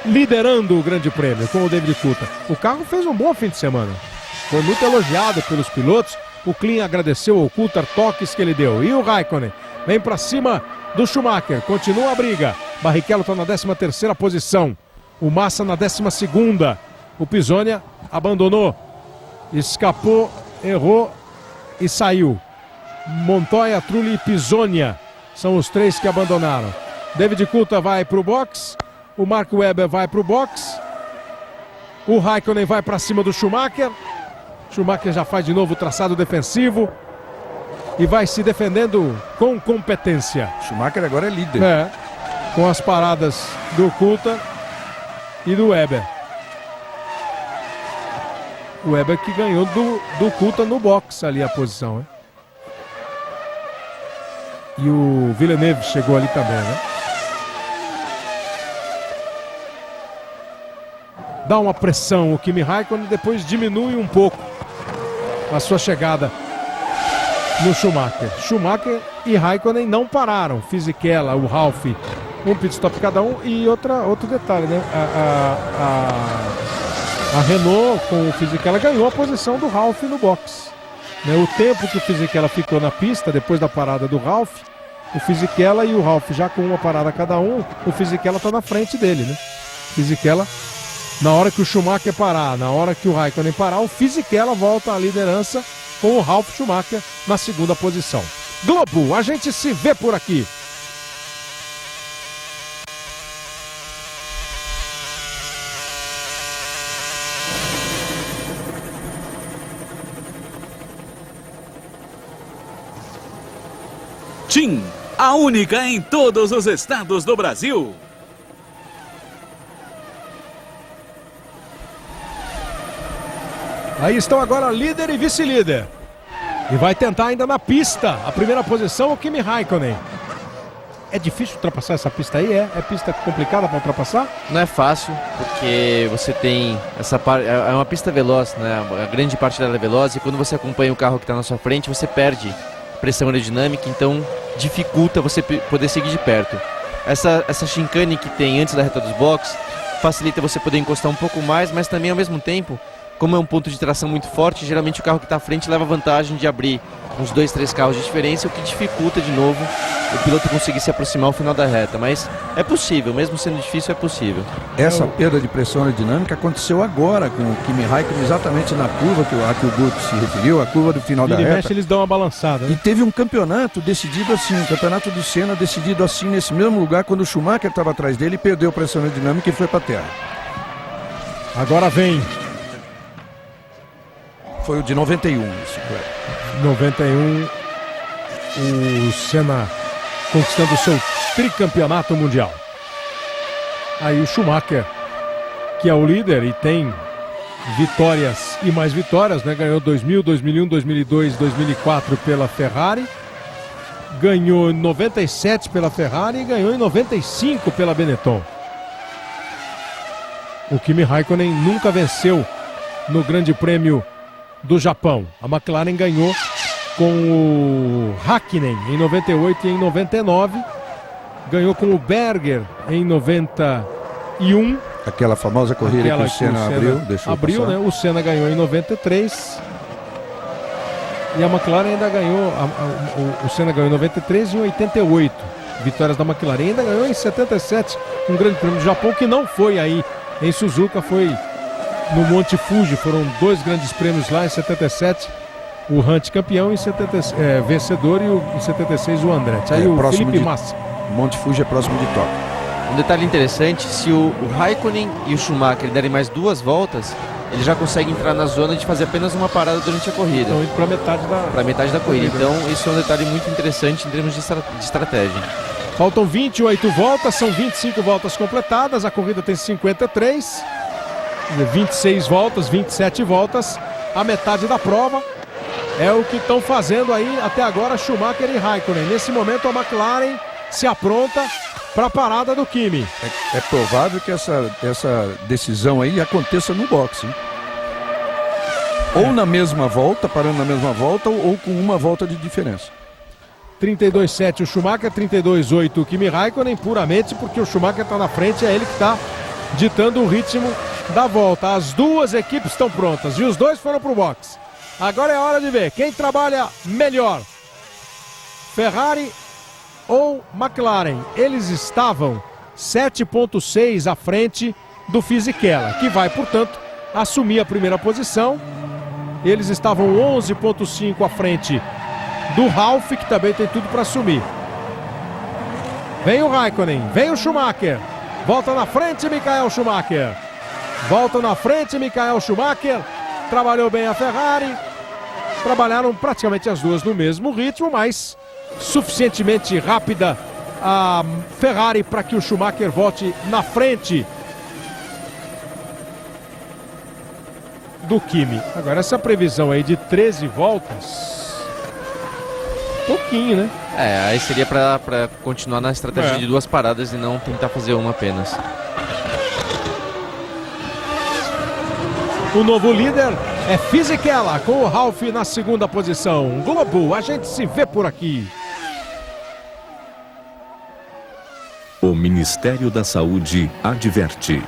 Liderando o Grande Prêmio com o David Coulthard. O carro fez um bom fim de semana. Foi muito elogiado pelos pilotos. O Klien agradeceu ao Coulthard toques que ele deu. E o Raikkonen vem para cima do Schumacher. Continua a briga. Barrichello está na 13ª posição. O Massa na 12ª. O Pisonia abandonou. Escapou, errou e saiu. Montoya, Trulli e Pisonia são os 3 que abandonaram. David Coulthard vai para o box. O Mark Webber vai para o box. O Raikkonen vai para cima do Schumacher. Schumacher já faz de novo o traçado defensivo e vai se defendendo com competência. Schumacher agora é líder. Com as paradas do Coulthard e do Webber. O Webber que ganhou do Coulthard no box ali a posição, hein? E o Villeneuve chegou ali também, né? Dá uma pressão o Kimi Raikkonen, depois diminui um pouco a sua chegada no Schumacher. Schumacher e Raikkonen não pararam. Fisichella, o Ralf, um pit stop cada um. E outro detalhe, né? A Renault com o Fisichella ganhou a posição do Ralf no box. O tempo que o Fisichella ficou na pista depois da parada do Ralf, o Fisichella e o Ralf já com uma parada cada um, o Fisichella está na frente dele, né? Fisichella, na hora que o Schumacher parar, na hora que o Raikkonen parar, o Fisichella volta à liderança com o Ralf Schumacher na 2ª posição. Globo, a gente se vê por aqui. TIM, a única em todos os estados do Brasil. Aí estão agora líder e vice-líder. E vai tentar ainda na pista. A primeira posição, o Kimi Raikkonen. É difícil ultrapassar essa pista aí? É pista complicada para ultrapassar? Não é fácil, porque você tem é uma pista veloz, né? A grande parte dela é veloz e quando você acompanha o carro que está na sua frente, você perde pressão aerodinâmica, então dificulta você poder seguir de perto. Essa chicane que tem antes da reta dos boxes facilita você poder encostar um pouco mais, mas também ao mesmo tempo, como é um ponto de tração muito forte, geralmente o carro que está à frente leva vantagem de abrir uns 2, 3 carros de diferença, o que dificulta de novo o piloto conseguir se aproximar ao final da reta. Mas é possível, mesmo sendo difícil, é possível. Essa perda de pressão aerodinâmica aconteceu agora com o Kimi Raikkonen, exatamente na curva a que o Guto se referiu, a curva do final da Vira e reta. mexe, eles dão uma balançada, né? E teve um campeonato decidido assim, um campeonato do Senna decidido assim, nesse mesmo lugar, quando o Schumacher estava atrás dele, perdeu pressão aerodinâmica e foi para a terra. Agora vem Foi o de 91, isso, claro. 91, o Senna conquistando o seu tricampeonato mundial. Aí o Schumacher, que é o líder e tem vitórias e mais vitórias, né? Ganhou 2000, 2001, 2002, 2004 pela Ferrari. Ganhou em 97 pela Ferrari e ganhou em 95 pela Benetton. O Kimi Raikkonen nunca venceu no Grande Prêmio do Japão. A McLaren ganhou com o Hakkinen em 98 e em 99. Ganhou com o Berger em 91. Aquela famosa corrida que o Senna abriu, né? O Senna ganhou em 93. E a McLaren ainda ganhou. O Senna ganhou em 93 e em 88. Vitórias da McLaren. Ainda ganhou em 77 um Grande Prêmio do Japão, que não foi aí em Suzuka, foi no Monte Fuji. Foram 2 grandes prêmios lá em 77. O Hunt campeão, em vencedor, e em 76 o Andretti. Aí o Felipe Massa. Monte Fuji é próximo de Tóquio. Um detalhe interessante, se o Raikkonen e o Schumacher derem mais 2 voltas, ele já consegue entrar na zona de fazer apenas uma parada durante a corrida. Então, para metade da corrida. Então, isso é um detalhe muito interessante em termos de estratégia. Faltam 28 voltas, são 25 voltas completadas, a corrida tem 53, 26 voltas, 27 voltas, a metade da prova. É o que estão fazendo aí até agora Schumacher e Raikkonen. Nesse momento a McLaren se apronta para a parada do Kimi. É provável que essa decisão aí aconteça no boxe, hein? Ou na mesma volta, parando na mesma volta, ou com uma volta de diferença. 32,7 o Schumacher, 32,8 o Kimi Raikkonen, puramente porque o Schumacher está na frente, é ele que está ditando o ritmo da volta. As duas equipes estão prontas e os dois foram para o boxe. Agora é a hora de ver quem trabalha melhor, Ferrari ou McLaren. Eles estavam 7,6 à frente do Fisichella, que vai, portanto, assumir a primeira posição. Eles estavam 11,5 à frente do Ralf, que também tem tudo para assumir. Vem o Raikkonen, vem o Schumacher. Volta na frente, Michael Schumacher. Volta na frente, Michael Schumacher. Trabalhou bem a Ferrari. Trabalharam praticamente as duas no mesmo ritmo, mas suficientemente rápida a Ferrari para que o Schumacher volte na frente do Kimi. Agora essa previsão aí de 13 voltas, pouquinho, né? Aí seria para continuar na estratégia de 2 paradas e não tentar fazer uma apenas. O novo líder é Fisichella, com o Ralf na segunda posição. Globo, a gente se vê por aqui. O Ministério da Saúde adverte: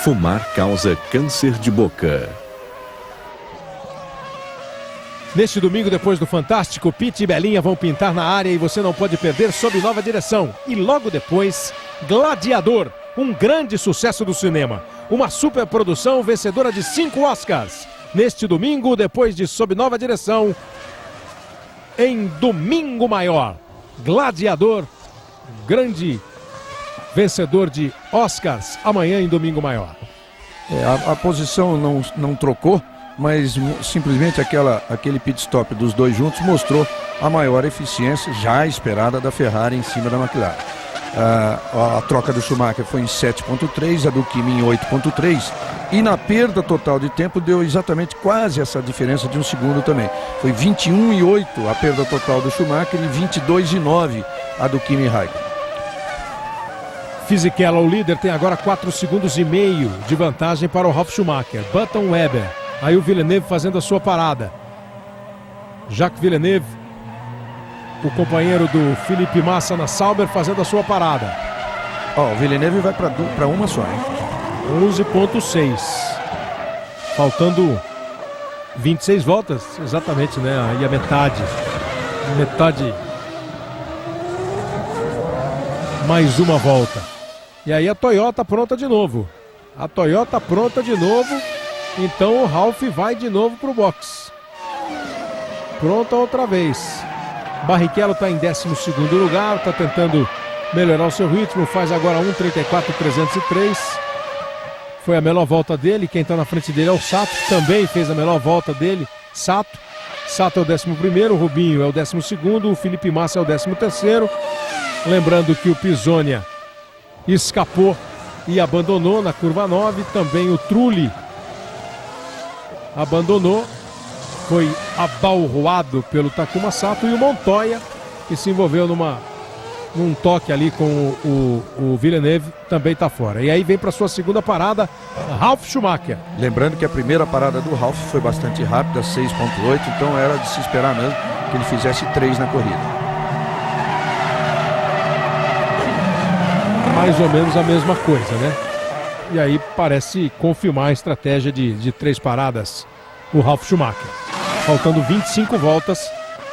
fumar causa câncer de boca. Neste domingo, depois do Fantástico, Pete e Belinha vão pintar na área e você não pode perder Sob Nova Direção. E logo depois, Gladiador, um grande sucesso do cinema. Uma superprodução vencedora de 5 Oscars. Neste domingo, depois de Sob Nova Direção, em Domingo Maior. Gladiador, grande vencedor de Oscars, amanhã em Domingo Maior. A posição não trocou, mas simplesmente aquele pit stop dos dois juntos mostrou a maior eficiência já esperada da Ferrari em cima da McLaren. A troca do Schumacher foi em 7,3, a do Kimi em 8,3, e na perda total de tempo deu exatamente quase essa diferença de 1 segundo também. Foi 21,8 a perda total do Schumacher e 22,9 a do Kimi Raikkonen. Fisichella, o líder, tem agora 4,5 segundos de vantagem para o Ralf Schumacher. Button, Weber. Aí o Villeneuve fazendo a sua parada. Jacques Villeneuve, o companheiro do Felipe Massa na Sauber, fazendo a sua parada. Ó, o Villeneuve vai para uma só, hein? 11,6. Faltando 26 voltas, exatamente, né? Aí a metade. Mais uma volta. E aí a Toyota pronta de novo. Então o Ralf vai de novo pro box. Pronta outra vez. Barrichello está em 12º lugar, está tentando melhorar o seu ritmo, faz agora 1:34.303. Foi a melhor volta dele. Quem está na frente dele é o Sato, que também fez a melhor volta dele. Sato é o 11º, o Rubinho é o 12º, o Felipe Massa é o 13º. Lembrando que o Pisonia escapou e abandonou na curva 9. Também o Trulli abandonou. Foi abalroado pelo Takuma Sato. E o Montoya, que se envolveu num toque ali com o Villeneuve, também está fora. E aí vem para sua segunda parada, Ralf Schumacher. Lembrando que a primeira parada do Ralf foi bastante rápida, 6,8. Então era de se esperar mesmo que ele fizesse 3 na corrida. Mais ou menos a mesma coisa, né? E aí parece confirmar a estratégia de 3 paradas o Ralf Schumacher. Faltando 25 voltas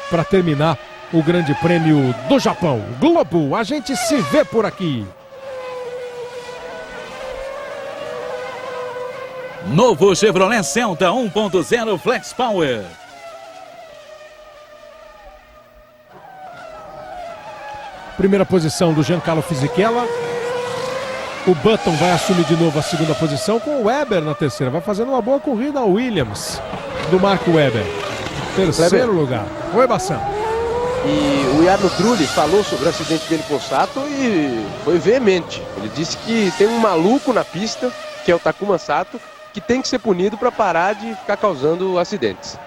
para terminar o Grande Prêmio do Japão. Globo, a gente se vê por aqui. Novo Chevrolet Celta 1.0 Flex Power. Primeira posição do Giancarlo Fisichella. O Button vai assumir de novo a segunda posição com o Weber na terceira. Vai fazendo uma boa corrida a Williams do Marco Weber. Terceiro lugar. Oi, Bassan. E o Jarno Trulli falou sobre o acidente dele com o Sato e foi veemente. Ele disse que tem um maluco na pista, que é o Takuma Sato, que tem que ser punido para parar de ficar causando acidentes.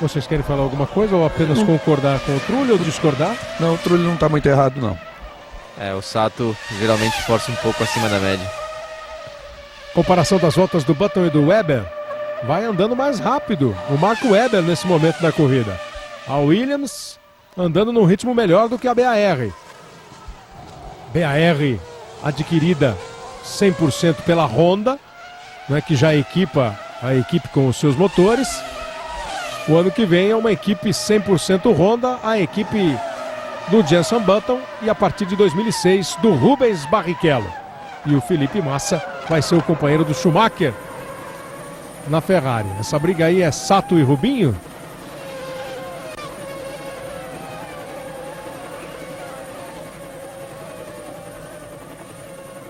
Vocês querem falar alguma coisa ou apenas concordar com o Trulli ou discordar? Não, o Trulli não está muito errado, não. O Sato geralmente força um pouco acima da média. Comparação das voltas do Button e do Weber. Vai andando mais rápido o Marco Weber nesse momento da corrida. A Williams andando num ritmo melhor do que a BAR. BAR adquirida 100% pela Honda, né, que já equipa a equipe com os seus motores. O ano que vem é uma equipe 100% Honda, a equipe do Jenson Button, e a partir de 2006 do Rubens Barrichello. E o Felipe Massa vai ser o companheiro do Schumacher na Ferrari. Essa briga aí é Sato e Rubinho.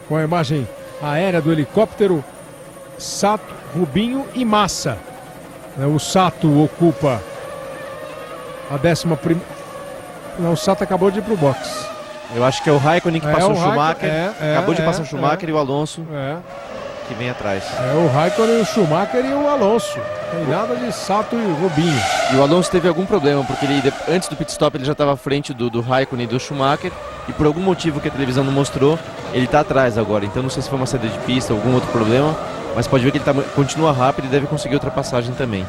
Com a imagem aérea do helicóptero, Sato, Rubinho e Massa. O Sato ocupa a 11ª. Não, o Sato acabou de ir pro box. Eu acho que é o Raikkonen que passou o Schumacher. Acabou de passar o Schumacher e o Alonso que vem atrás. É o Raikkonen, o Schumacher e o Alonso. Não tem nada de Sato e Rubinho. E o Alonso teve algum problema, porque ele, antes do pit stop ele já estava à frente do Raikkonen e do Schumacher. E por algum motivo que a televisão não mostrou, ele está atrás agora. Então não sei se foi uma saída de pista ou algum outro problema. Mas pode ver que ele continua rápido e deve conseguir ultrapassagem também.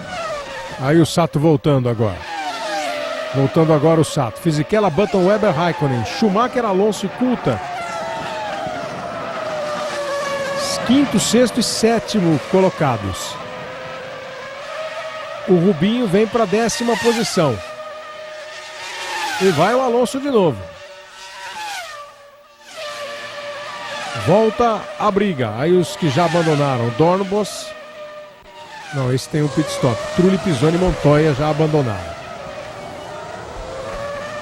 Aí o Sato voltando agora. Voltando agora o Sato. Fisichella, Button, Weber, Raikkonen. Schumacher, Alonso e Coulthard. 5º, 6º e 7º colocados. O Rubinho vem para a 10ª posição. E vai o Alonso de novo. Volta a briga. Aí os que já abandonaram. Dornbos. Não, esse tem um pit stop. Trulli, Pisoni e Montoya já abandonaram.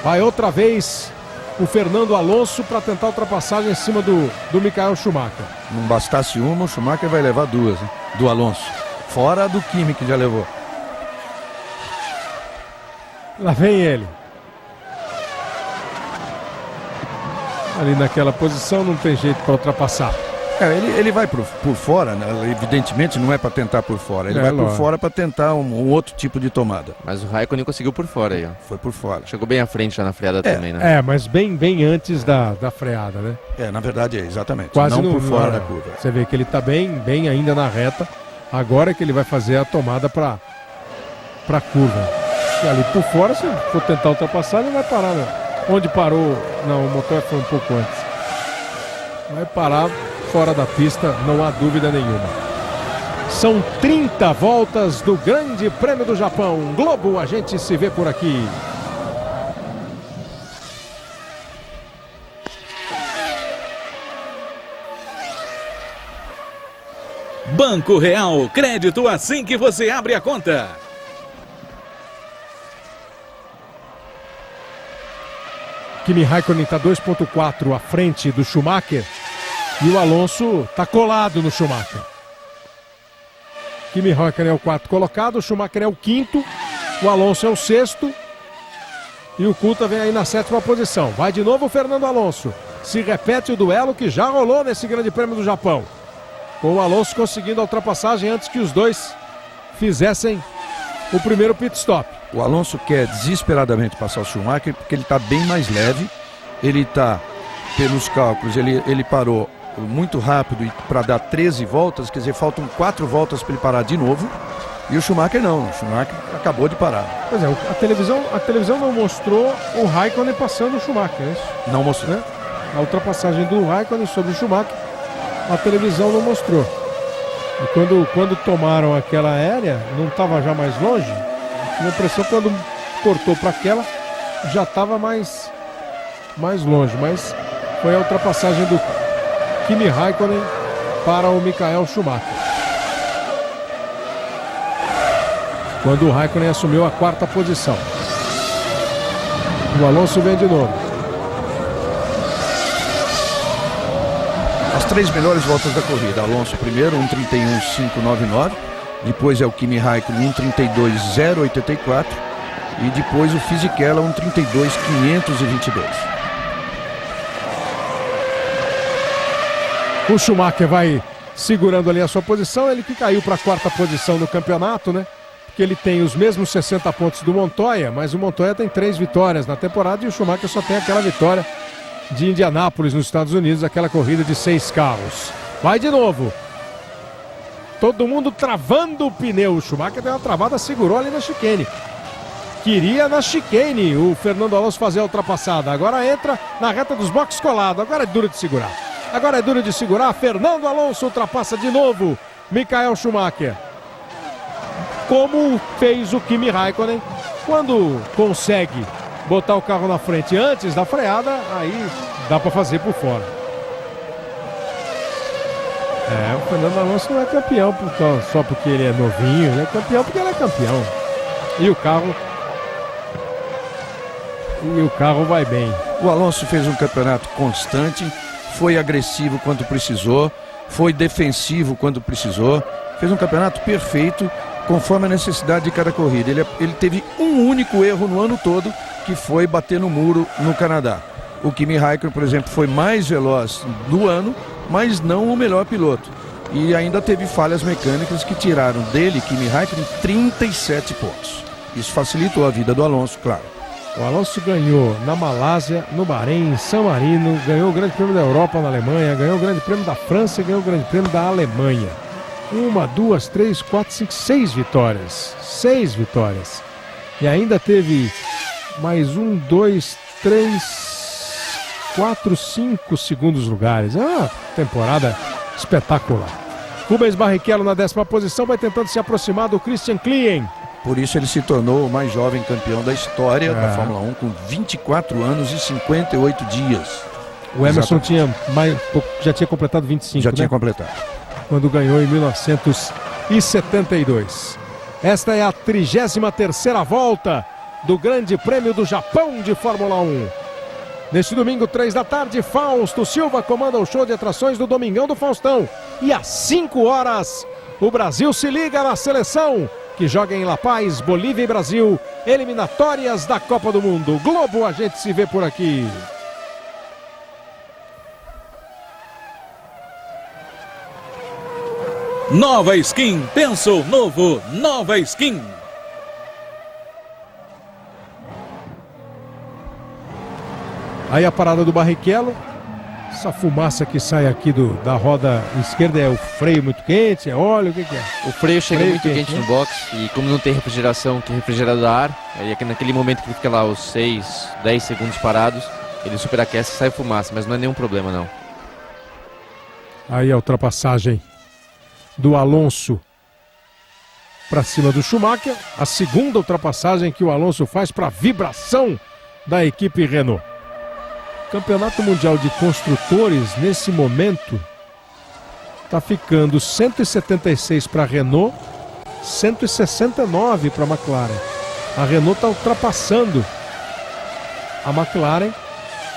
Vai outra vez o Fernando Alonso para tentar ultrapassagem em cima do Michael Schumacher. Não bastasse uma, o Schumacher vai levar 2, hein? Do Alonso. Fora do Kimi que já levou. Lá vem ele. Ali naquela posição não tem jeito para ultrapassar. Ele vai por fora, né? Evidentemente não é para tentar por fora, ele vai por fora para tentar um outro tipo de tomada. Mas o Raikkonen conseguiu por fora aí, ó. Foi por fora. Chegou bem à frente já na freada também, né? Mas bem antes da freada, né? Na verdade exatamente. Quase não por fora da curva. Você vê que ele tá bem ainda na reta. Agora é que ele vai fazer a tomada para curva. E ali por fora, se for tentar ultrapassar, ele vai parar, né? Onde parou? Não, o motor foi um pouco antes. Vai parar fora da pista, não há dúvida nenhuma. São 30 voltas do Grande Prêmio do Japão. Globo, a gente se vê por aqui. Banco Real, crédito assim que você abre a conta. Kimi Raikkonen está 2,4 à frente do Schumacher e o Alonso está colado no Schumacher. Kimi Raikkonen é o 4º colocado, o Schumacher é o 5º, o Alonso é o 6º e o Kuta vem aí na 7ª posição. Vai de novo o Fernando Alonso. Se repete o duelo que já rolou nesse Grande Prêmio do Japão, com o Alonso conseguindo a ultrapassagem antes que os dois fizessem o primeiro pit stop. O Alonso quer desesperadamente passar o Schumacher porque ele está bem mais leve. Ele está, pelos cálculos, ele parou muito rápido para dar 13 voltas, quer dizer, faltam 4 voltas para ele parar de novo. E o Schumacher não, o Schumacher acabou de parar. Pois é, a televisão não mostrou o Raikkonen passando o Schumacher, é isso? Não mostrou, né? A ultrapassagem do Raikkonen sobre o Schumacher, a televisão não mostrou. E quando tomaram aquela aérea, não estava já mais longe? A impressão quando cortou para aquela, já estava mais longe. Mas foi a ultrapassagem do Kimi Raikkonen para o Michael Schumacher. Quando o Raikkonen assumiu a 4ª posição. O Alonso vem de novo. As 3 melhores voltas da corrida. Alonso primeiro, 1:31.599. Depois é o Kimi Raikkonen, 1:32.084. E depois o Fisichella, 1:32.522. O Schumacher vai segurando ali a sua posição. Ele que caiu para a 4ª posição no campeonato, né? Porque ele tem os mesmos 60 pontos do Montoya, mas o Montoya tem 3 vitórias na temporada e o Schumacher só tem aquela vitória de Indianápolis, nos Estados Unidos, aquela corrida de 6 carros. Vai de novo. Todo mundo travando o pneu. O Schumacher deu uma travada, segurou ali na chicane. Queria na chicane o Fernando Alonso fazer a ultrapassada. Agora entra na reta dos boxes colado. Agora é duro de segurar. Fernando Alonso ultrapassa de novo Michael Schumacher. Como fez o Kimi Raikkonen quando consegue botar o carro na frente antes da freada, aí dá para fazer por fora. O Fernando Alonso não é campeão só porque ele é novinho, ele é campeão porque ele é campeão. E o carro vai bem. O Alonso fez um campeonato constante, foi agressivo quando precisou, foi defensivo quando precisou, fez um campeonato perfeito conforme a necessidade de cada corrida. Ele teve um único erro no ano todo, que foi bater no muro no Canadá. O Kimi Raikkonen, por exemplo, foi mais veloz do ano, mas não o melhor piloto. E ainda teve falhas mecânicas que tiraram dele, Kimi Raikkonen, 37 pontos. Isso facilitou a vida do Alonso, claro. O Alonso ganhou na Malásia, no Bahrein, em San Marino, ganhou o Grande Prêmio da Europa na Alemanha, ganhou o Grande Prêmio da França e ganhou o Grande Prêmio da Alemanha. 1, 2, 3, 4, 5, 6 vitórias. 6 vitórias. E ainda teve mais 1, 2, 3, 4, 5 segundos lugares. É uma temporada espetacular. Rubens Barrichello na 10ª posição vai tentando se aproximar do Christian Klien. Por isso ele se tornou o mais jovem campeão da história da Fórmula 1, com 24 anos e 58 dias. O Emerson já tinha completado 25, Já tinha completado. Quando ganhou em 1972. Esta é a 33ª volta do Grande Prêmio do Japão de Fórmula 1. Neste domingo, 3 da tarde, Fausto Silva comanda o show de atrações do Domingão do Faustão. E às 5 horas, o Brasil se liga na seleção, que joga em La Paz, Bolívia e Brasil, eliminatórias da Copa do Mundo. Globo, a gente se vê por aqui. Nova Skin, pensou novo, Nova Skin. Aí a parada do Barrichello. Essa fumaça que sai aqui da roda esquerda é o freio muito quente, é óleo, o que é? O freio chega Freio muito quente, quente no box e como não tem refrigeração, que é refrigerador a ar, aí naquele momento que ele fica lá os 6, 10 segundos parados, ele superaquece e sai fumaça, mas não é nenhum problema não. Aí a ultrapassagem do Alonso para cima do Schumacher. A segunda ultrapassagem que o Alonso faz para vibração da equipe Renault. Campeonato Mundial de Construtores, nesse momento, está ficando 176 para a Renault, 169 para a McLaren. A Renault está ultrapassando a McLaren.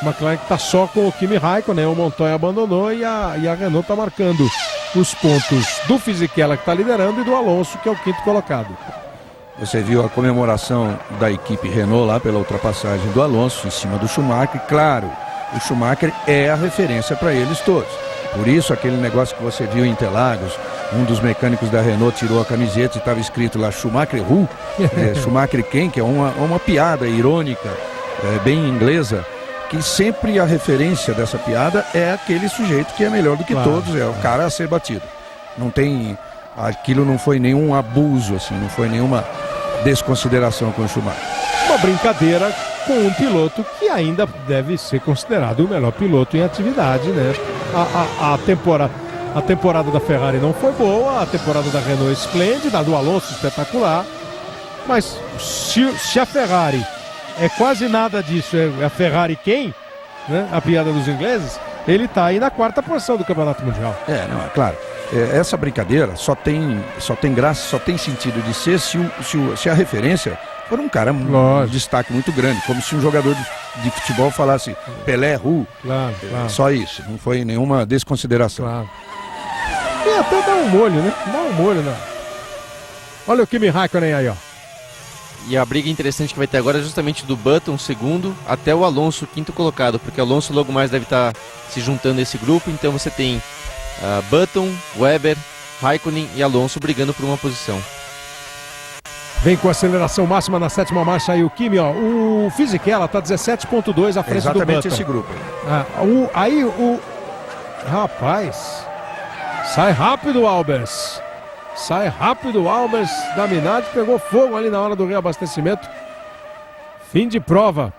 A McLaren que está só com o Kimi Raikkonen, o Montoya abandonou e a Renault está marcando os pontos do Fisichella, que está liderando, e do Alonso, que é o quinto colocado. Você viu a comemoração da equipe Renault lá pela ultrapassagem do Alonso em cima do Schumacher. Claro, o Schumacher é a referência para eles todos. Por isso, aquele negócio que você viu em Interlagos, um dos mecânicos da Renault tirou a camiseta e estava escrito lá Schumacher Who, Schumacher quem, que é uma piada irônica, bem inglesa, que sempre a referência dessa piada é aquele sujeito que é melhor do que todos, é o cara a ser batido. Não tem... Aquilo não foi nenhum abuso, assim, não foi nenhuma desconsideração com o Schumacher. Uma brincadeira com um piloto que ainda deve ser considerado o melhor piloto em atividade, né? A temporada da Ferrari não foi boa, a temporada da Renault é esplêndida, a do Alonso espetacular, mas se a Ferrari é quase nada disso, é a Ferrari quem? Né? A piada dos ingleses, ele está aí na quarta posição do Campeonato Mundial. Não, é claro. Essa brincadeira só tem graça, só tem sentido de ser se a referência for um cara, um destaque muito grande, como se um jogador de futebol falasse Pelé, Claro. Só isso, não foi nenhuma desconsideração. Claro. E até dá um molho, né? Dá um molho, né? Olha o Kimi Raikkonen aí, ó. E a briga interessante que vai ter agora é justamente do Button, segundo, até o Alonso, quinto colocado, porque o Alonso logo mais deve estar se juntando a esse grupo, então você tem Button, Webber, Raikkonen e Alonso brigando por uma posição. Vem com aceleração máxima na sétima marcha aí o Kimi, ó. O Fisichella tá 17.2 à frente do Button. Exatamente esse grupo. Rapaz, sai rápido o Albers. Sai rápido o Albers da Minardi, pegou fogo ali na hora do reabastecimento. Fim de prova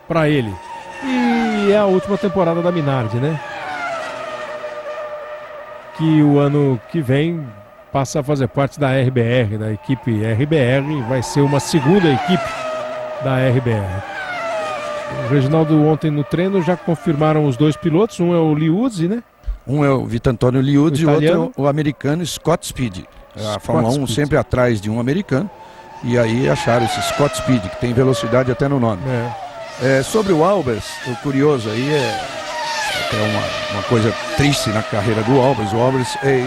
para ele. E é a última temporada da Minardi, né? Que o ano que vem passa a fazer parte da RBR, da equipe RBR, vai ser uma segunda equipe da RBR. O Reginaldo ontem no treino já confirmaram os dois pilotos, um é o Liuzzi, né? Um é o Vittorio Liuzzi e o outro é o americano Scott Speed. A Fórmula 1 sempre atrás de um americano, e aí acharam esse Scott Speed, que tem velocidade até no nome. Sobre o Albers, o curioso aí é uma coisa triste na carreira do Albers. O Albers é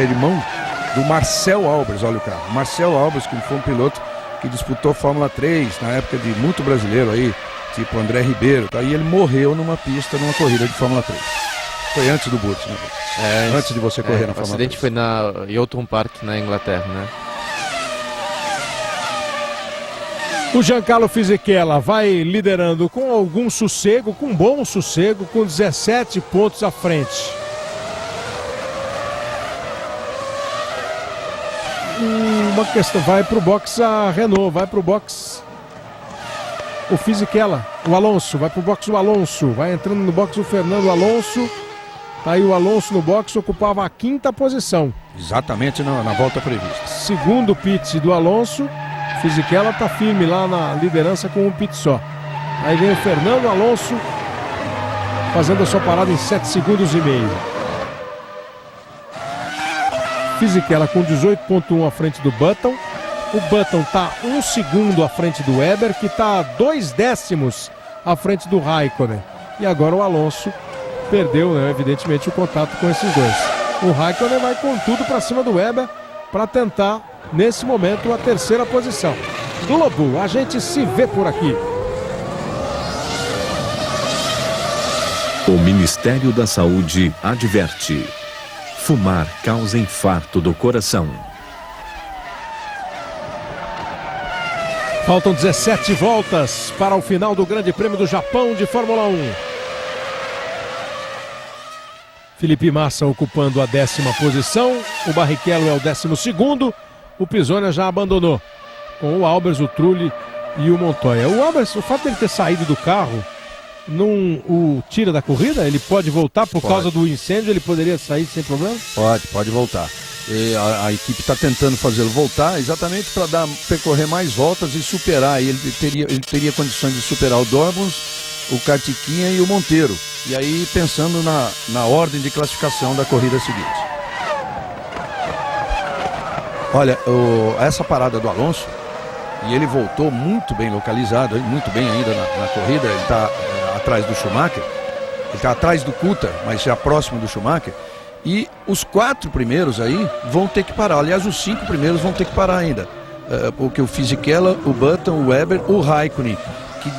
irmão do Marcel Albers, olha o cara. Marcel Albers, que foi um piloto que disputou Fórmula 3 na época de muito brasileiro aí, tipo André Ribeiro, tá? E ele morreu numa pista, numa corrida de Fórmula 3. Foi antes do Button, né? Antes de você correr na Fórmula 3. O acidente foi na Yelton Park, na Inglaterra, né? O Giancarlo Fisichella vai liderando com algum sossego, com bom sossego, com 17 pontos à frente. Uma questão, vai pro box a Renault, vai pro box o Fisichella, o Alonso, vai pro box o Alonso, vai entrando no box o Fernando Alonso. Tá aí o Alonso no box, ocupava a quinta posição. Exatamente na volta prevista. Segundo pit do Alonso, Fisichella tá firme lá na liderança com um pit só. Aí vem o Fernando Alonso fazendo a sua parada em 7 segundos e meio. Fisichella com 18.1 à frente do Button. O Button tá 1 segundo à frente do Webber, que tá 2 décimos à frente do Raikkonen. E agora o Alonso perdeu, né, evidentemente, o contato com esses dois. O Raikkonen vai com tudo para cima do Webber para tentar, nesse momento, a terceira posição. Globo, a gente se vê por aqui. O Ministério da Saúde adverte. Fumar causa infarto do coração. Faltam 17 voltas para o final do Grande Prêmio do Japão de Fórmula 1. Felipe Massa ocupando a 10ª posição, o Barrichello é o 12º, o Pisonia já abandonou, com o Albers, o Trulli e o Montoya. O Albers, o fato dele ter saído do carro, não o tira da corrida? Ele pode voltar por causa do incêndio? Ele poderia sair sem problema? Pode voltar. E a equipe está tentando fazê-lo voltar exatamente para percorrer mais voltas e superar. Ele teria condições de superar o Dormans, o Kartiquinha e o Monteiro. E aí pensando na ordem de classificação da corrida seguinte. Olha, essa parada do Alonso, e ele voltou muito bem localizado, muito bem ainda na corrida. Ele está atrás do Schumacher, ele está atrás do Coulthard, mas já próximo do Schumacher. E os 4 primeiros aí vão ter que parar. Aliás, os 5 primeiros vão ter que parar ainda. Porque o Fisichella, o Button, o Webber, o Raikkonen, que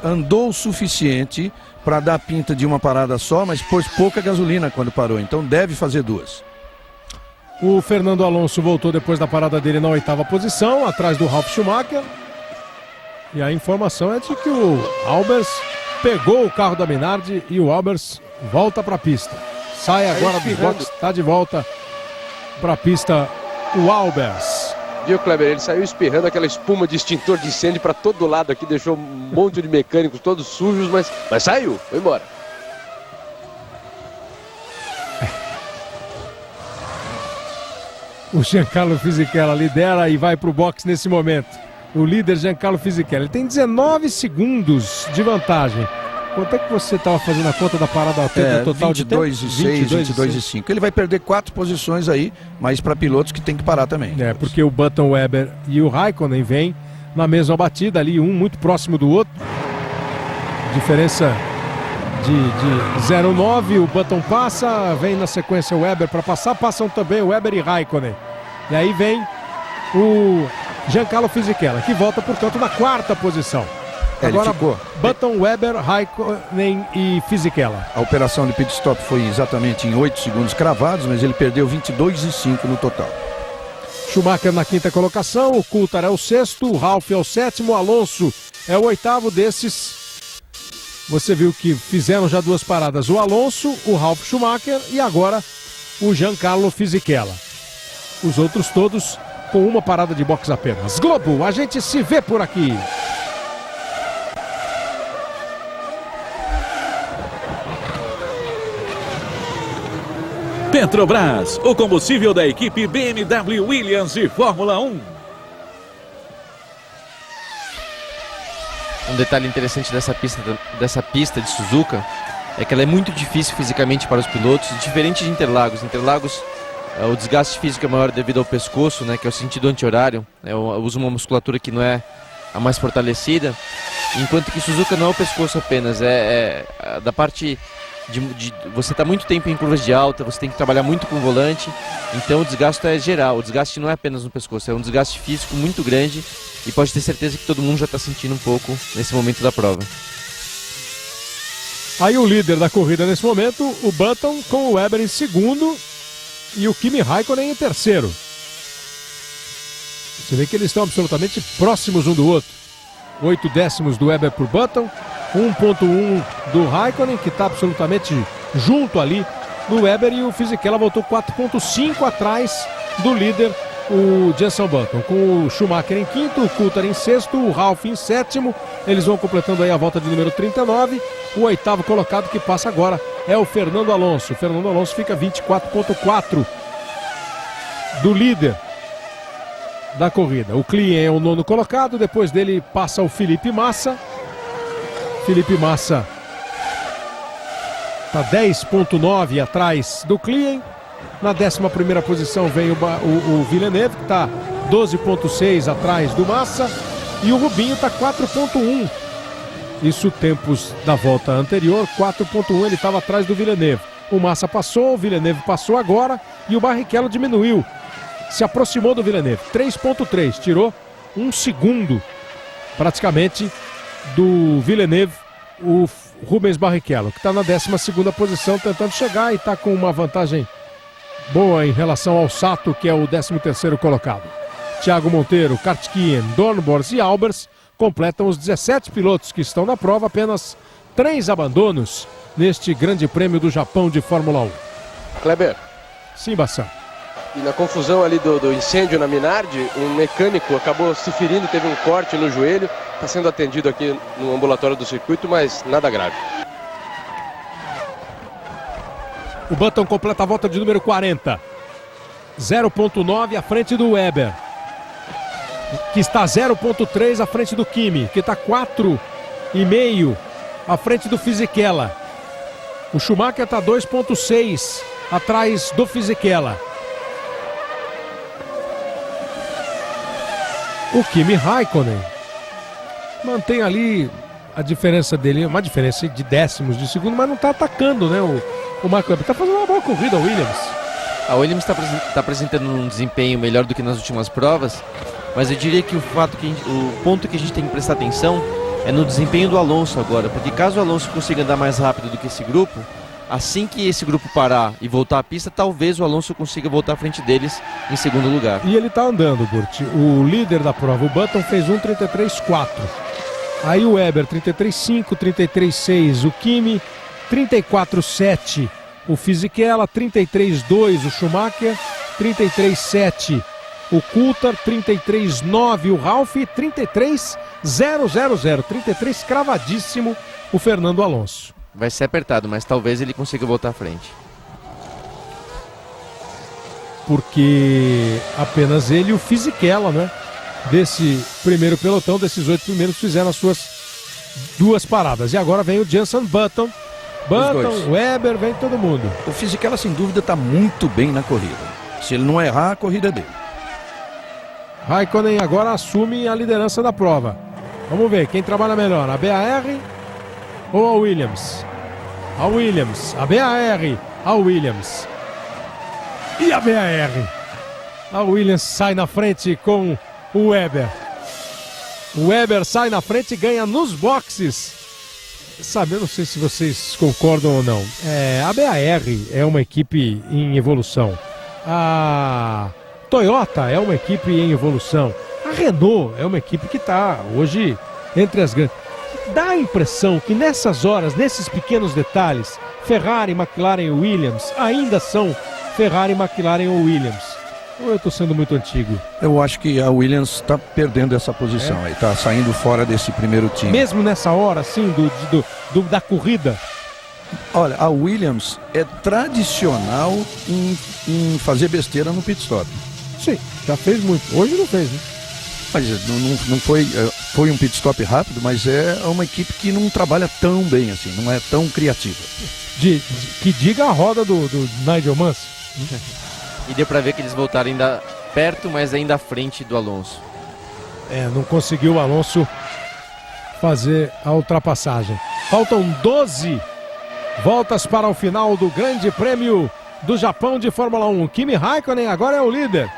andou o suficiente para dar pinta de uma parada só, mas pôs pouca gasolina quando parou. Então deve fazer 2. O Fernando Alonso voltou depois da parada dele na 8ª posição, atrás do Ralf Schumacher. E a informação é de que o Albers pegou o carro da Minardi e o Albers volta para a pista. Sai agora do box, está de volta para a pista o Albers. Viu, Kleber? Ele saiu espirrando aquela espuma de extintor de incêndio para todo lado aqui, deixou um monte de mecânicos todos sujos, mas saiu, foi embora. O Giancarlo Fisichella lidera e vai para o box nesse momento. O líder Giancarlo Fisichella, ele tem 19 segundos de vantagem. Quanto é que você estava fazendo a conta da parada total de tempo? 22,6, 22,5. Ele vai perder 4 posições aí, mas para pilotos que tem que parar também. Porque o Button, Webber e o Raikkonen vêm na mesma batida ali, um muito próximo do outro. Diferença de 0,9, o Button passa, vem na sequência o Webber para passar, passam também o Webber e Raikkonen. E aí vem o Giancarlo Fisichella, que volta, portanto, na 4ª posição. Agora, Button, Webber, Raikkonen e Fisichella. A operação de pit stop foi exatamente em 8 segundos cravados, mas ele perdeu 22,5 no total. Schumacher na 5ª colocação, o Coulthard é o 6º, o Ralf é o 7º, o Alonso é o 8º desses. Você viu que fizeram já 2 paradas, o Alonso, o Ralf Schumacher e agora o Giancarlo Fisichella. Os outros todos com uma parada de box apenas. Globo, a gente se vê por aqui. Petrobras, o combustível da equipe BMW Williams de Fórmula 1. Um detalhe interessante dessa pista de Suzuka é que ela é muito difícil fisicamente para os pilotos, diferente de Interlagos. Interlagos, o desgaste físico é maior devido ao pescoço, né, que é o sentido anti-horário. Usa uma musculatura que não é a mais fortalecida, enquanto que Suzuka não é o pescoço apenas, é da parte de você está muito tempo em curvas de alta, você tem que trabalhar muito com o volante, então o desgaste é geral, o desgaste não é apenas no pescoço, é um desgaste físico muito grande e pode ter certeza que todo mundo já está sentindo um pouco nesse momento da prova. Aí o líder da corrida nesse momento, o Button, com o Webber em 2º e o Kimi Raikkonen em 3º. Você vê que eles estão absolutamente próximos um do outro. 8 décimos do Webber por Button, 1,1 do Raikkonen, que está absolutamente junto ali do Webber, e o Fisichella voltou 4,5 atrás do líder, o Jenson Button, com o Schumacher em 5º, o Coulthard em 6º, o Ralf em 7º. Eles vão completando aí a volta de número 39. O 8º colocado que passa agora é o Fernando Alonso. O Fernando Alonso fica 24,4 do líder da corrida. O Klien é o 9º colocado, depois dele passa o Felipe Massa. Felipe Massa está 10,9 atrás do Klien. Na 11ª posição vem o Villeneuve, que está 12,6 atrás do Massa. E o Rubinho está 4,1. Isso tempos da volta anterior, 4,1, ele estava atrás do Villeneuve. O Massa passou, o Villeneuve passou agora e o Barrichello diminuiu. Se aproximou do Villeneuve, 3,3, tirou 1 segundo praticamente do Villeneuve, o Rubens Barrichello, que está na 12ª posição tentando chegar e está com uma vantagem boa em relação ao Sato, que é o 13º colocado. Thiago Monteiro, Kartikeyan, Dornbors e Albers completam os 17 pilotos que estão na prova, apenas 3 abandonos neste Grande Prêmio do Japão de Fórmula 1. Kleber. Sim, Bassan. E na confusão ali do incêndio na Minardi, um mecânico acabou se ferindo, teve um corte no joelho, está sendo atendido aqui no ambulatório do circuito, mas nada grave. O Button completa a volta de número 40. 0.9 à frente do Weber, que está 0.3 à frente do Kimi, que está 4,5 à frente do Fisichella. O Schumacher está 2.6 atrás do Fisichella. O Kimi Raikkonen mantém ali a diferença dele, uma diferença de décimos de segundo, mas não está atacando, né? O Marco Webber está fazendo uma boa corrida, o Williams. A Williams está apresentando um desempenho melhor do que nas últimas provas, mas eu diria que o ponto que a gente tem que prestar atenção é no desempenho do Alonso agora, porque caso o Alonso consiga andar mais rápido do que esse grupo, assim que esse grupo parar e voltar à pista, talvez o Alonso consiga voltar à frente deles em segundo lugar. E ele está andando, Burt. O líder da prova, o Button, fez 1:33.4. Aí o Weber 33.5, 33.6 o Kimi, 34.7 o Fisichella, 33.2 o Schumacher, 33.7 o Coulthard, 33.9 o Ralf e 33.000, 33 cravadíssimo o Fernando Alonso. Vai ser apertado, mas talvez ele consiga voltar à frente. Porque apenas ele e o Fisichella, né? Desse primeiro pelotão, desses 8 primeiros, fizeram as suas 2 paradas. E agora vem o Jenson Button. Button, Weber, vem todo mundo. O Fisichella, sem dúvida, está muito bem na corrida. Se ele não errar, a corrida é dele. Raikkonen agora assume a liderança da prova. Vamos ver quem trabalha melhor, a BAR ou a Williams? A Williams, a BAR, a Williams. E a BAR? A Williams sai na frente com o Weber. O Weber sai na frente e ganha nos boxes. Sabe, eu não sei se vocês concordam ou não. A BAR é uma equipe em evolução. A Toyota é uma equipe em evolução. A Renault é uma equipe que está hoje entre as grandes. Dá a impressão que nessas horas, nesses pequenos detalhes, Ferrari, McLaren e Williams ainda são Ferrari, McLaren ou Williams. Ou eu estou sendo muito antigo? Eu acho que a Williams está perdendo essa posição aí, está saindo fora desse primeiro time. Mesmo nessa hora, assim, da corrida? Olha, a Williams é tradicional em fazer besteira no pit stop. Sim, já fez muito. Hoje não fez, né? Mas não foi um pit stop rápido, mas é uma equipe que não trabalha tão bem assim, não é tão criativa. Que diga a roda do Nigel Mansell. E deu para ver que eles voltaram ainda perto, mas ainda à frente do Alonso. Não conseguiu o Alonso fazer a ultrapassagem. Faltam 12 voltas para o final do Grande Prêmio do Japão de Fórmula 1. Kimi Raikkonen agora é o líder.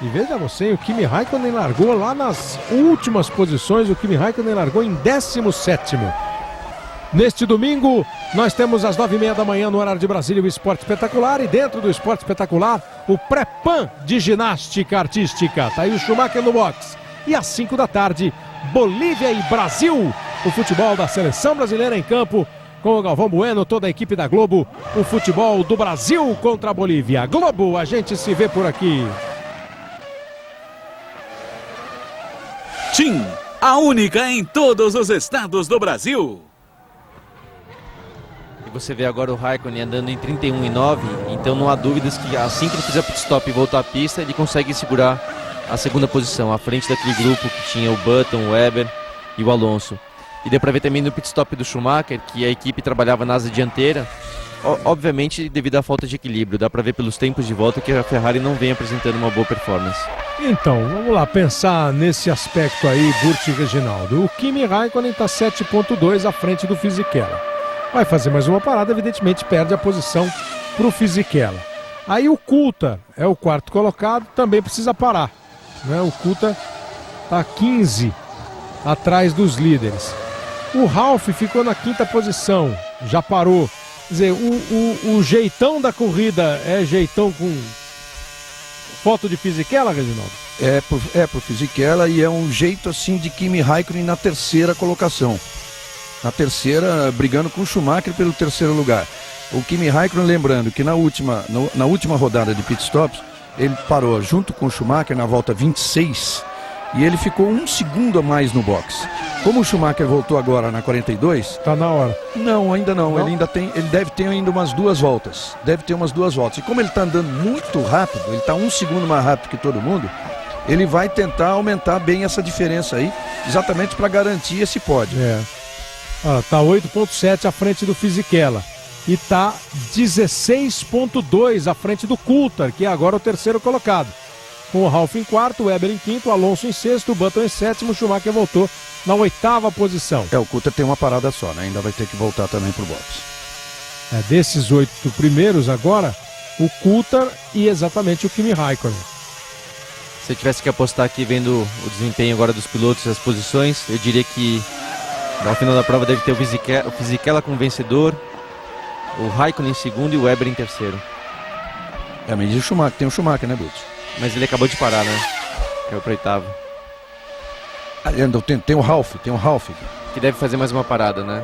E veja você, o Kimi Raikkonen largou lá nas últimas posições. O Kimi Raikkonen largou em 17º. Neste domingo, nós temos às 9h30 da manhã no horário de Brasília o Esporte Espetacular. E dentro do Esporte Espetacular, o pré-pan de ginástica artística. Tá aí o Schumacher no box. E às 5 da tarde, Bolívia e Brasil. O futebol da seleção brasileira em campo com o Galvão Bueno, toda a equipe da Globo. O futebol do Brasil contra a Bolívia. Globo, a gente se vê por aqui. TIM, a única em todos os estados do Brasil. Você vê agora o Raikkonen andando em 31,9, então não há dúvidas que assim que ele fizer pit stop e voltar à pista, ele consegue segurar a segunda posição, à frente daquele grupo que tinha o Button, o Weber e o Alonso. E deu para ver também no pit stop do Schumacher que a equipe trabalhava na asa dianteira, obviamente devido à falta de equilíbrio. Dá para ver pelos tempos de volta que a Ferrari não vem apresentando uma boa performance. Então, vamos lá pensar nesse aspecto aí, Burt e Reginaldo. O Kimi Raikkonen está 7,2 à frente do Fisichella. Vai fazer mais uma parada, evidentemente perde a posição para o Fisichella. Aí o Coulthard é o 4º colocado, também precisa parar, né? O Coulthard está 15 atrás dos líderes. O Ralf ficou na 5ª posição, já parou dizer, o jeitão da corrida é jeitão com foto de Fisichella, Reginaldo? É pro Fisichella e é um jeito assim de Kimi Raikkonen na terceira colocação. Na terceira, brigando com o Schumacher pelo terceiro lugar. O Kimi Raikkonen, lembrando que na última rodada de pitstops, ele parou junto com o Schumacher na volta 26 e ele ficou 1 segundo a mais no box. Como o Schumacher voltou agora na 42... Tá na hora. Não, ainda não. Ele deve ter ainda umas 2 voltas. Deve ter umas 2 voltas. E como ele está andando muito rápido, ele está 1 segundo mais rápido que todo mundo, ele vai tentar aumentar bem essa diferença aí, exatamente para garantir esse pódio. Tá 8,7 à frente do Fisichella. E tá 16,2 à frente do Coulthard, que é agora o terceiro colocado. Com o Ralf em quarto, o Webber em quinto, o Alonso em sexto, o Button em sétimo, o Schumacher voltou na 8ª posição. O Coulthard tem uma parada só, né? Ainda vai ter que voltar também pro box. Desses 8 primeiros agora, o Coulthard e exatamente o Kimi Raikkonen. Se eu tivesse que apostar aqui vendo o desempenho agora dos pilotos e as posições, eu diria que no final da prova deve ter o Fisichella como vencedor, o Raikkonen em segundo e o Webber em terceiro. Mas diz o Schumacher, tem o Schumacher, né, Butch? Mas ele acabou de parar, né? Caiu pro 8º. Tem o Ralf. Que deve fazer mais uma parada, né?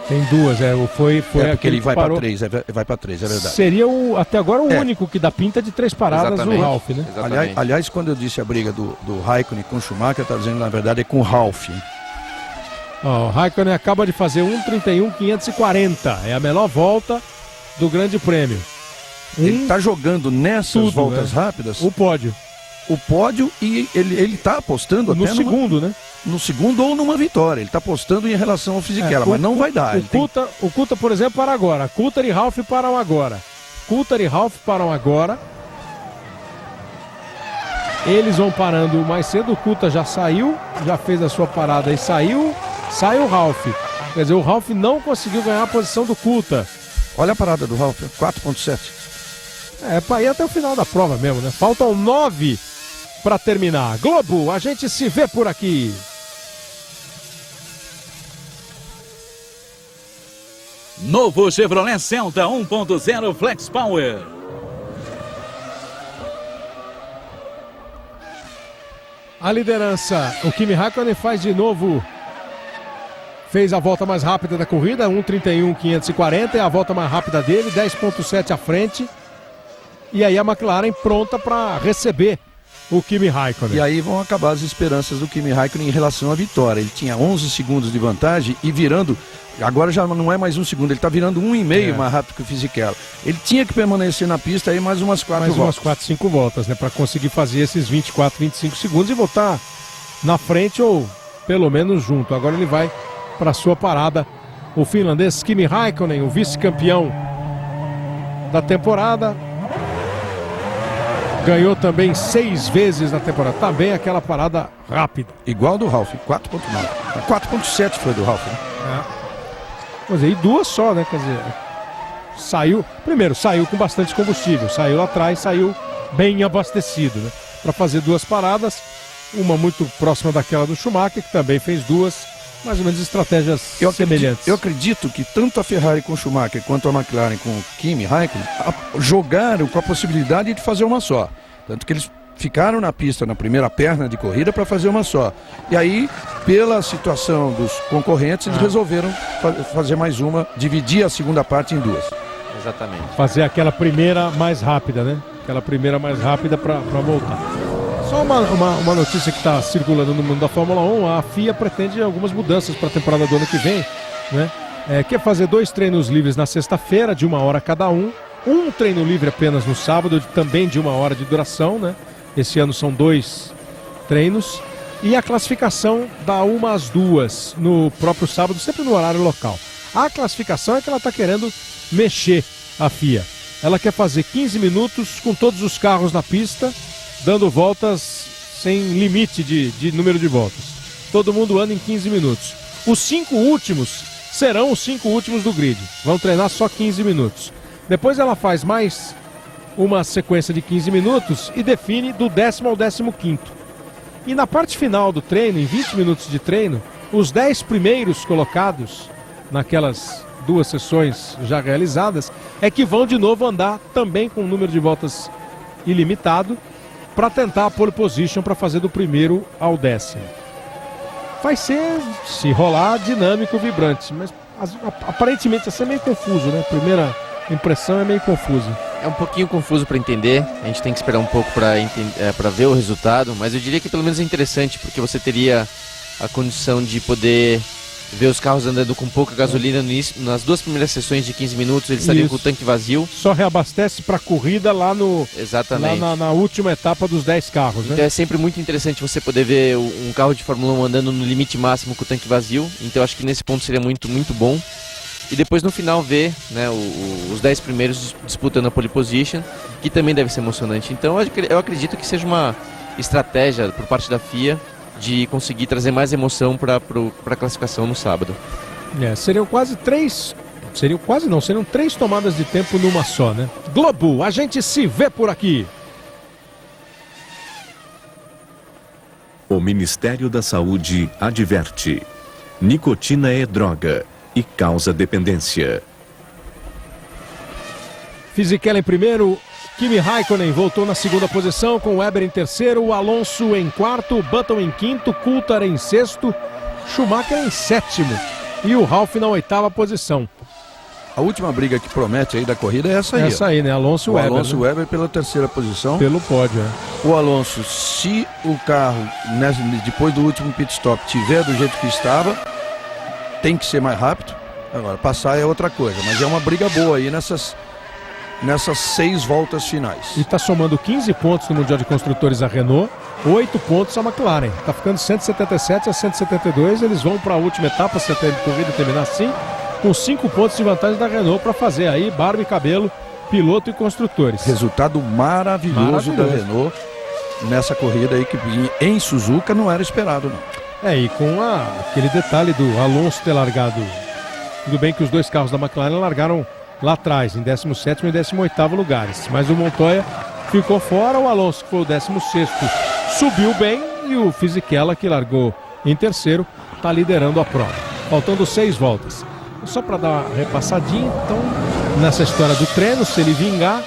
Tem 2, foi porque ele vai para 3, vai para 3, é verdade. Seria até agora o único que dá pinta de 3 paradas. Exatamente. O Ralf, né? Aliás, quando eu disse a briga do Raikkonen com o Schumacher, eu estava dizendo na verdade é com o Ralf. O Raikkonen acaba de fazer 1:31.540. É a melhor volta do Grande Prêmio. Ele está jogando nessas voltas rápidas o pódio. E ele está apostando no até segundo, né? No segundo ou numa vitória. Ele está apostando em relação ao Fisichella, mas não vai dar. O Coulthard, por exemplo, para agora. Coulthard e Ralf param agora. Eles vão parando mais cedo. O Coulthard já saiu, já fez a sua parada e saiu. Sai o Ralf. Quer dizer, o Ralf não conseguiu ganhar a posição do Coulthard. Olha a parada do Ralf, 4,7. Para ir até o final da prova mesmo, né? Faltam 9 para terminar. Globo, a gente se vê por aqui. Novo Chevrolet Celta 1.0 Flex Power. A liderança, o Kimi Raikkonen faz de novo. Fez a volta mais rápida da corrida, 1:31.540, é a volta mais rápida dele, 10,7 à frente. E aí a McLaren pronta para receber o Kimi Raikkonen. E aí vão acabar as esperanças do Kimi Raikkonen em relação à vitória. Ele tinha 11 segundos de vantagem e virando, agora já não é mais 1 segundo, ele está virando 1,5 mais rápido que o Fisichella. Ele tinha que permanecer na pista aí mais umas 4 voltas. Mais umas 4, 5 voltas, né? Para conseguir fazer esses 24, 25 segundos e voltar na frente ou pelo menos junto. Agora ele vai para sua parada. O finlandês Kimi Raikkonen, o vice-campeão da temporada. Ganhou também 6 vezes na temporada. Também aquela parada rápida. Igual do Ralf, 4,9. 4,7 foi do Ralf, né? Quer dizer, e 2 só, né? Quer dizer, saiu com bastante combustível. Saiu atrás, saiu bem abastecido, né? Para fazer 2 paradas. Uma muito próxima daquela do Schumacher, que também fez 2. Mais ou menos estratégias semelhantes. Eu acredito que tanto a Ferrari com o Schumacher quanto a McLaren com o Kimi Raikkonen jogaram com a possibilidade de fazer uma só. Tanto que eles ficaram na pista na primeira perna de corrida para fazer uma só. E aí, pela situação dos concorrentes, eles resolveram fazer mais uma, dividir a segunda parte em 2. Exatamente. Fazer aquela primeira mais rápida, né? Aquela primeira mais rápida para voltar. Só uma notícia que está circulando no mundo da Fórmula 1, a FIA pretende algumas mudanças para a temporada do ano que vem, né? Quer fazer 2 treinos livres na sexta-feira, de 1 hora cada um treino livre apenas no sábado, também de 1 hora de duração, né? Esse ano são 2 treinos, e a classificação da 1 às 2 no próprio sábado, sempre no horário local. A classificação é que ela está querendo mexer, a FIA. Ela quer fazer 15 minutos com todos os carros na pista, dando voltas sem limite de número de voltas. Todo mundo anda em 15 minutos. Os 5 últimos serão os 5 últimos do grid. Vão treinar só 15 minutos. Depois ela faz mais uma sequência de 15 minutos e define do 10º ao 15º. E na parte final do treino, em 20 minutos de treino, os 10 primeiros colocados naquelas 2 sessões já realizadas, é que vão de novo andar também com um número de voltas ilimitado para tentar a pole position para fazer do primeiro ao 10º. Vai ser, se rolar, dinâmico, vibrante, mas aparentemente vai ser meio confuso, né? A primeira impressão é meio confusa. É um pouquinho confuso para entender, a gente tem que esperar um pouco para ver o resultado, mas eu diria que pelo menos é interessante, porque você teria a condição de poder ver os carros andando com pouca gasolina no início, nas 2 primeiras sessões de 15 minutos, eles estariam com o tanque vazio. Só reabastece para a corrida lá no... Exatamente. Lá na última etapa dos 10 carros, né? Então é sempre muito interessante você poder ver um carro de Fórmula 1 andando no limite máximo com o tanque vazio, então eu acho que nesse ponto seria muito, muito bom. E depois no final ver, né, os 10 primeiros disputando a pole position, que também deve ser emocionante. Então eu acredito que seja uma estratégia por parte da FIA de conseguir trazer mais emoção para a classificação no sábado. Seriam quase 3 tomadas de tempo numa só, né? Globo, a gente se vê por aqui. O Ministério da Saúde adverte: nicotina é droga e causa dependência. Fisichella em primeiro, Kimi Raikkonen voltou na segunda posição, com Webber em terceiro, Alonso em quarto, Button em quinto, Coulthard em sexto, Schumacher em sétimo e o Ralf na 8ª posição. A última briga que promete aí da corrida é essa aí. Essa aí, né? Alonso e Webber. Alonso e né? Webber pela 3ª posição. Pelo pódio, O Alonso, se o carro, depois do último pit stop, tiver do jeito que estava, tem que ser mais rápido. Agora, passar é outra coisa, mas é uma briga boa aí nessas 6 voltas finais. E está somando 15 pontos no Mundial de Construtores a Renault, 8 pontos a McLaren. Está ficando 177 a 172, eles vão para a última etapa, se a corrida terminar assim, com 5 pontos de vantagem da Renault para fazer aí barba e cabelo, piloto e construtores. Resultado maravilhoso da Renault nessa corrida aí, que em Suzuka não era esperado, não. E com aquele detalhe do Alonso ter largado, tudo bem que os 2 carros da McLaren largaram lá atrás, em 17º e 18º lugares, mas o Montoya ficou fora, o Alonso, que foi o 16º, subiu bem, e o Fisichella, que largou em terceiro, está liderando a prova, faltando 6 voltas. Só para dar uma repassadinha, então, nessa história do treino, se ele vingar,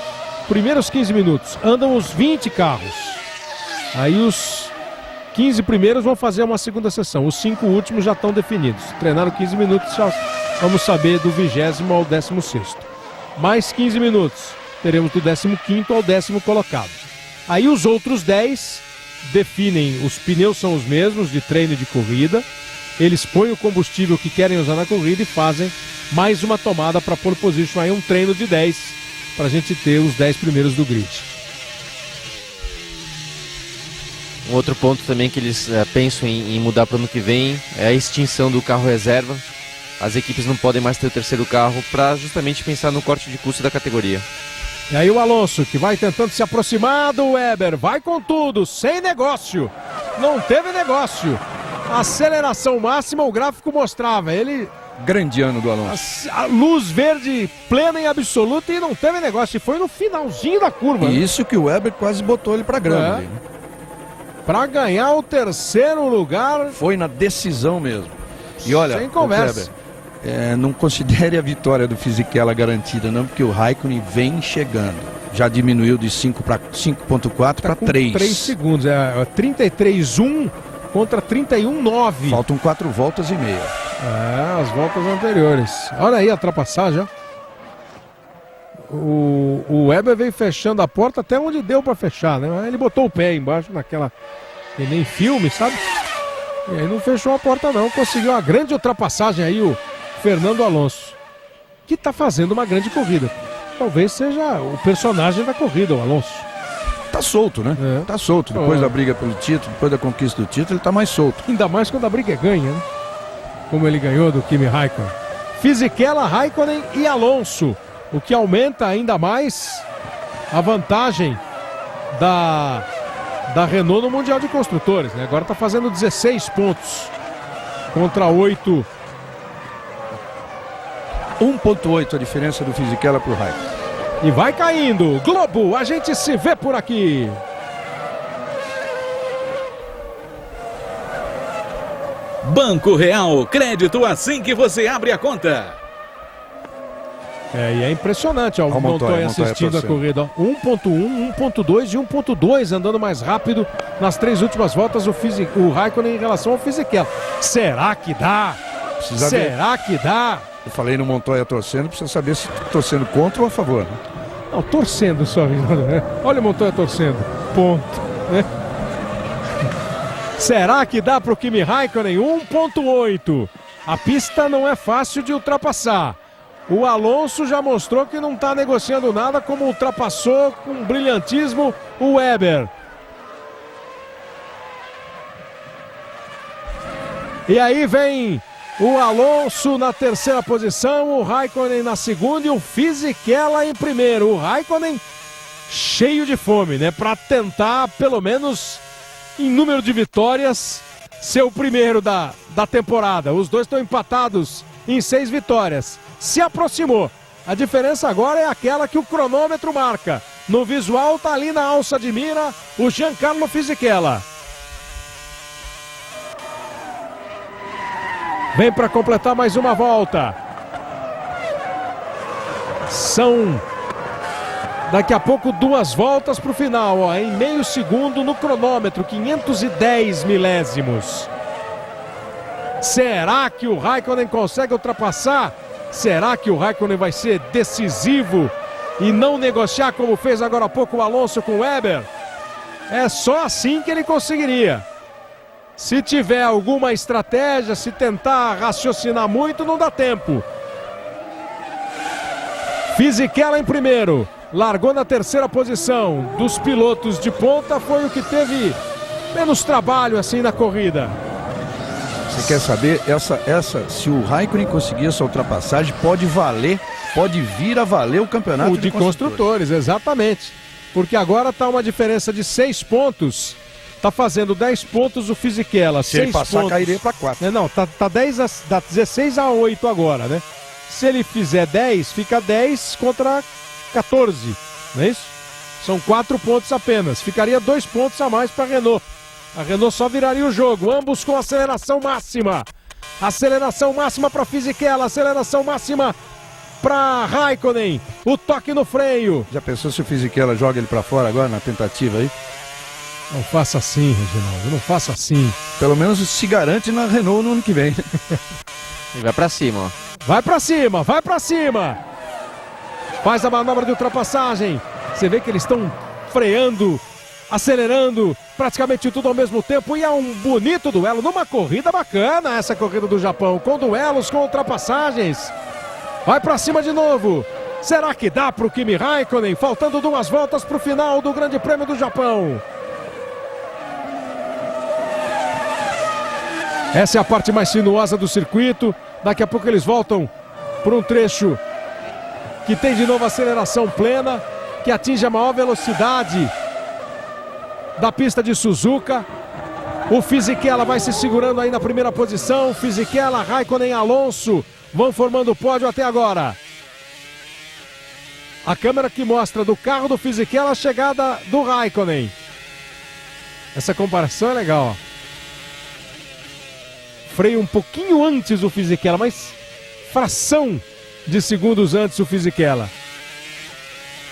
primeiros 15 minutos, andam os 20 carros, aí os 15 primeiros vão fazer uma segunda sessão, os 5 últimos já estão definidos, treinaram 15 minutos, já vamos saber do 20º ao 16º. Mais 15 minutos, teremos do 15º ao 10º colocado. Aí os outros 10 definem, os pneus são os mesmos de treino e de corrida, eles põem o combustível que querem usar na corrida e fazem mais uma tomada para pole position, aí um treino de 10, para a gente ter os 10 primeiros do grid. Um outro ponto também que eles pensam em mudar para o ano que vem é a extinção do carro reserva. As equipes não podem mais ter o terceiro carro para justamente pensar no corte de custo da categoria. E aí o Alonso, que vai tentando se aproximar do Webber, vai com tudo, sem negócio. Não teve negócio. Aceleração máxima, o gráfico mostrava. Ele... Grande ano do Alonso. A luz verde plena e absoluta, e não teve negócio. E foi no finalzinho da curva. E isso que o Webber quase botou ele para grama. Ali, né? Para ganhar o terceiro lugar. Foi na decisão mesmo. E olha, sem conversa. Weber, não considere a vitória do Fisichella garantida, não, porque o Raikkonen vem chegando. Já diminuiu de 5.4 para 3. 3 segundos, 33.1 contra 31.9. Faltam 4 voltas e meia. As voltas anteriores. Olha aí a ultrapassagem. O Webber veio fechando a porta até onde deu para fechar, né? Ele botou o pé embaixo naquela... que nem filme, sabe? E aí não fechou a porta não, conseguiu uma grande ultrapassagem aí o Fernando Alonso, que tá fazendo uma grande corrida. Talvez seja o personagem da corrida, o Alonso. Tá solto, né? Tá solto. Depois da briga pelo título, depois da conquista do título, ele tá mais solto. Ainda mais quando a briga é ganha, né? Como ele ganhou do Kimi Raikkonen. Fisichella, Raikkonen e Alonso, o que aumenta ainda mais a vantagem da Renault no Mundial de Construtores, né? Agora tá fazendo 16 pontos contra 8. 1.8 a diferença do Fisichella pro Raikkonen. E vai caindo. Globo, a gente se vê por aqui. Banco Real, crédito assim que você abre a conta. E é impressionante, ó, o Montoya assistindo a corrida, ó. 1.1, 1.2 e 1.2 andando mais rápido nas 3 últimas voltas o Raikkonen em relação ao Fisichella. Será que dá? Será que dá? Eu falei no Montoya torcendo, precisa saber se torcendo contra ou a favor. Né? Não, torcendo só. Né? Olha o Montoya torcendo. Ponto. Né? Será que dá para o Kimi Raikkonen? 1.8. A pista não é fácil de ultrapassar. O Alonso já mostrou que não está negociando nada, como ultrapassou com brilhantismo o Weber. E aí vem o Alonso na terceira posição, o Raikkonen na segunda e o Fisichella em primeiro. O Raikkonen cheio de fome, né? Para tentar, pelo menos em número de vitórias, ser o primeiro da temporada. Os dois estão empatados em 6 vitórias. Se aproximou. A diferença agora é aquela que o cronômetro marca. No visual tá ali na alça de mira o Giancarlo Fisichella. Vem para completar mais uma volta. São daqui a pouco 2 voltas para o final, ó, em meio segundo no cronômetro, 510 milésimos. Será que o Raikkonen consegue ultrapassar? Será que o Raikkonen vai ser decisivo e não negociar como fez agora há pouco o Alonso com o Weber? É só assim que ele conseguiria. Se tiver alguma estratégia, se tentar raciocinar muito, não dá tempo. Fisichella em primeiro, largou na terceira posição. Dos pilotos de ponta, foi o que teve menos trabalho assim na corrida. Você quer saber, se o Raikkonen conseguir essa ultrapassagem, pode vir a valer o campeonato de construtores, exatamente. Porque agora está uma diferença de 6 pontos. Está fazendo 10 pontos o Fisichella. Se ele passar, pontos. Cairia para 4. Não, tá 16 a 8 agora, né? Se ele fizer 10, fica 10 contra 14, não é isso? São 4 pontos apenas. Ficaria 2 pontos a mais para a Renault. A Renault só viraria o jogo, ambos com aceleração máxima. Aceleração máxima para Fisichella, aceleração máxima para Raikkonen. O toque no freio. Já pensou se o Fisichella joga ele para fora agora na tentativa aí? Não faça assim, Reginaldo, não faça assim. Pelo menos se garante na Renault no ano que vem. E vai para cima, ó. Vai para cima, vai para cima. Faz a manobra de ultrapassagem. Você vê que eles estão freando, acelerando, praticamente tudo ao mesmo tempo, e é um bonito duelo, numa corrida bacana essa corrida do Japão, com duelos, com ultrapassagens. Vai para cima de novo. Será que dá para o Kimi Raikkonen? Faltando 2 voltas para o final do Grande Prêmio do Japão. Essa é a parte mais sinuosa do circuito. Daqui a pouco eles voltam para um trecho que tem de novo aceleração plena, que atinge a maior velocidade da pista de Suzuka. O Fisichella vai se segurando aí na primeira posição. Fisichella, Raikkonen, Alonso vão formando o pódio até agora. A câmera que mostra do carro do Fisichella a chegada do Raikkonen. Essa comparação é legal, ó. Freio um pouquinho antes do Fisichella, mas fração de segundos antes o Fisichella.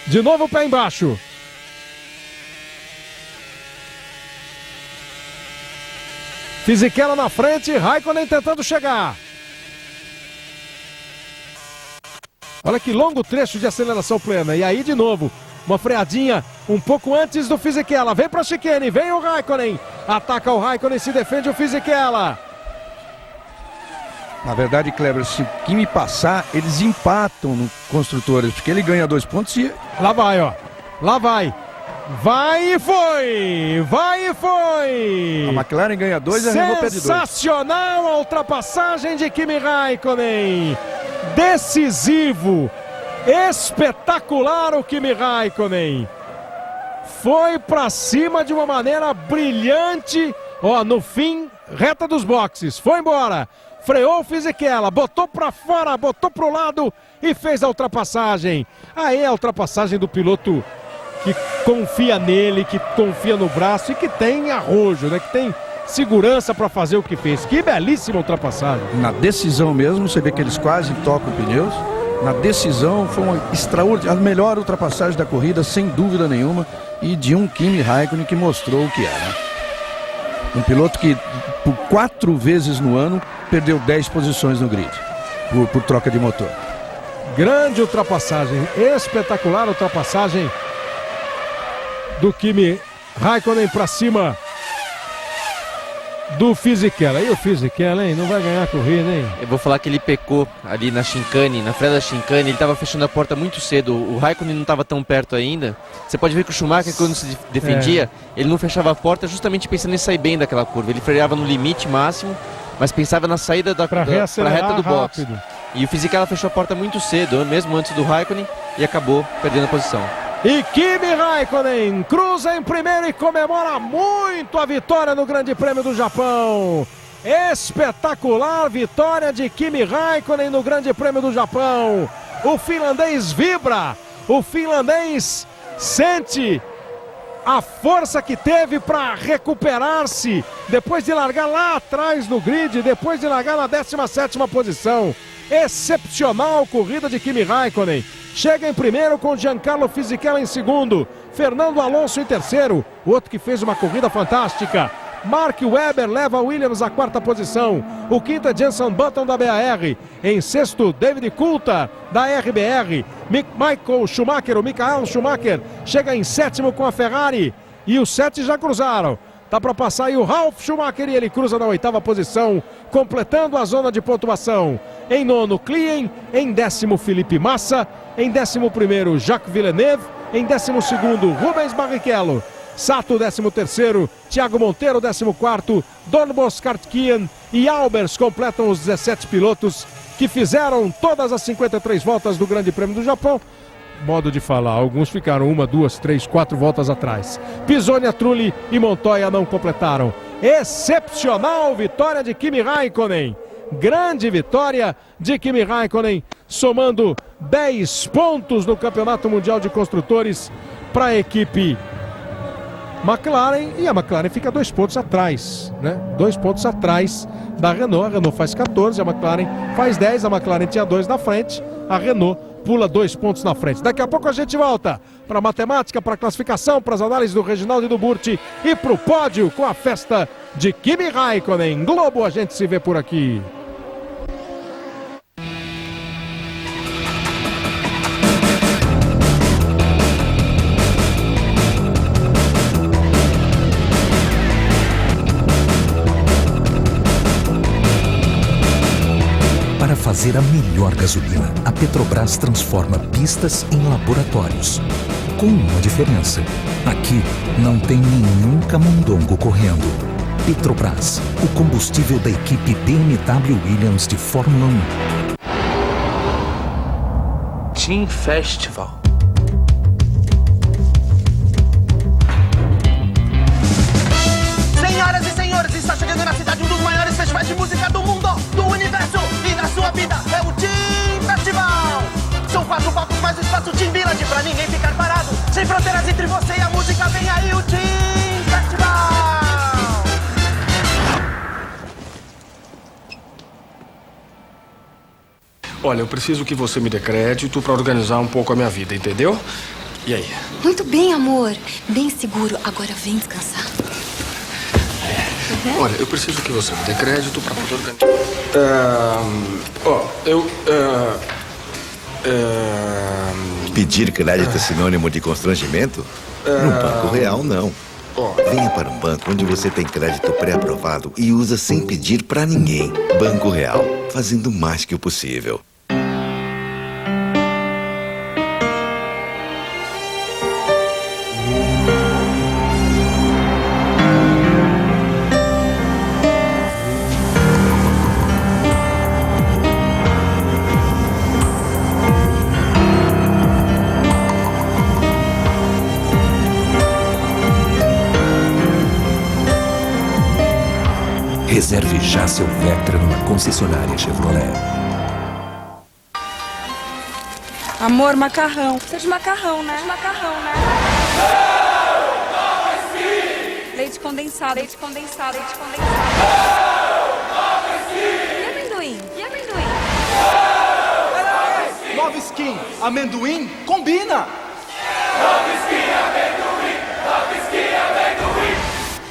De novo o pé embaixo. Fisichella na frente, Raikkonen tentando chegar. Olha que longo trecho de aceleração plena. E aí de novo, uma freadinha um pouco antes do Fisichella. Vem para a chicane, vem o Raikkonen. Ataca o Raikkonen, se defende o Fisichella. Na verdade, Kleber, se o Kimi passar, eles empatam no Construtores, porque ele ganha 2 pontos e... Lá vai, ó. Lá vai. Vai e foi! Vai e foi! A McLaren ganha 2 e a Renault perde 2. Sensacional a ultrapassagem de Kimi Raikkonen. Decisivo. Espetacular o Kimi Raikkonen. Foi pra cima de uma maneira brilhante. Ó, no fim, reta dos boxes. Foi embora. Freou o Fisichella, botou para fora, botou para o lado e fez a ultrapassagem. Aí é a ultrapassagem do piloto que confia nele, que confia no braço e que tem arrojo, né? Que tem segurança para fazer o que fez. Que belíssima ultrapassagem. Na decisão mesmo, você vê que eles quase tocam pneus. na decisão. Foi uma extraordinária, a melhor ultrapassagem da corrida, sem dúvida nenhuma, e de um Kimi Raikkonen que mostrou o que era. Um piloto que, por 4 vezes no ano, perdeu 10 posições no grid, por troca de motor. Grande ultrapassagem, espetacular ultrapassagem do Kimi Raikkonen para cima do Fisichella. E o Fisichella, hein? Não vai ganhar a corrida, hein? Eu vou falar que ele pecou ali na chicane, na freada da chicane, ele estava fechando a porta muito cedo, o Raikkonen não estava tão perto ainda. Você pode ver que o Schumacher, quando se defendia, ele não fechava a porta justamente pensando em sair bem daquela curva. Ele freava no limite máximo, mas pensava na saída pra reta do box. Rápido. E o Fisichella fechou a porta muito cedo, mesmo antes do Raikkonen, e acabou perdendo a posição. E Kimi Raikkonen cruza em primeiro e comemora muito a vitória no Grande Prêmio do Japão. Espetacular vitória de Kimi Raikkonen no Grande Prêmio do Japão. O finlandês vibra, o finlandês sente a força que teve para recuperar-se depois de largar lá atrás no grid, depois de largar na 17ª posição. Excepcional corrida de Kimi Raikkonen. Chega em primeiro com Giancarlo Fisichella em segundo, Fernando Alonso em terceiro, outro que fez uma corrida fantástica. Mark Webber leva a Williams à 4ª posição, o quinto é Jenson Button da BAR, em sexto David Coulthard da RBR, Michael Schumacher chega em sétimo com a Ferrari, e os 7 já cruzaram. Tá para passar aí o Ralf Schumacher e ele cruza na 8ª posição, completando a zona de pontuação. Em nono, Klien. Em décimo, Felipe Massa. Em 11º, Jacques Villeneuve. Em 12º, Rubens Barrichello. Sato, 13º. Thiago Monteiro, 14º. Don Boskartkian e Albers completam os 17 pilotos que fizeram todas as 53 voltas do Grande Prêmio do Japão. Modo de falar, alguns ficaram 1, 2, 3, 4 voltas atrás. Pisoni, Trulli e Montoya não completaram. Excepcional vitória de Kimi Raikkonen. Grande vitória de Kimi Raikkonen, somando 10 pontos no Campeonato Mundial de Construtores para a equipe McLaren. E a McLaren fica 2 pontos atrás, né? 2 pontos atrás da Renault. A Renault faz 14, a McLaren faz 10. A McLaren tinha 2 na frente, a Renault pula 2 pontos na frente. Daqui a pouco a gente volta para a matemática, para a classificação, para as análises do Reginaldo e do Burti e para o pódio com a festa de Kimi Raikkonen. Globo, a gente se vê por aqui. Para fazer a melhor gasolina, a Petrobras transforma pistas em laboratórios. Com uma diferença: aqui não tem nenhum camundongo correndo. Petrobras, o combustível da equipe BMW Williams de Fórmula 1. Team Festival. Senhoras e senhores, está chegando na cidade um dos maiores festivais de música do mundo, do universo e da sua vida. É o Team Festival. São 4 palcos mais o espaço Team Village pra ninguém ficar parado. Sem fronteiras entre você e a música, vem aí o Team Festival. Olha, eu preciso que você me dê crédito pra organizar um pouco a minha vida, entendeu? E aí? Muito bem, amor. Bem seguro. Agora vem descansar. Olha, eu preciso que você me dê crédito pra poder organizar. Pedir crédito é sinônimo de constrangimento? No Banco Real, não. Venha para um banco onde você tem crédito pré-aprovado e usa sem pedir pra ninguém. Banco Real, fazendo mais que o possível. Reserve já seu Vectra numa concessionária Chevrolet. Amor, macarrão. Precisa de macarrão, né? Leite condensado. Leite condensado. E amendoim? amendoim combina.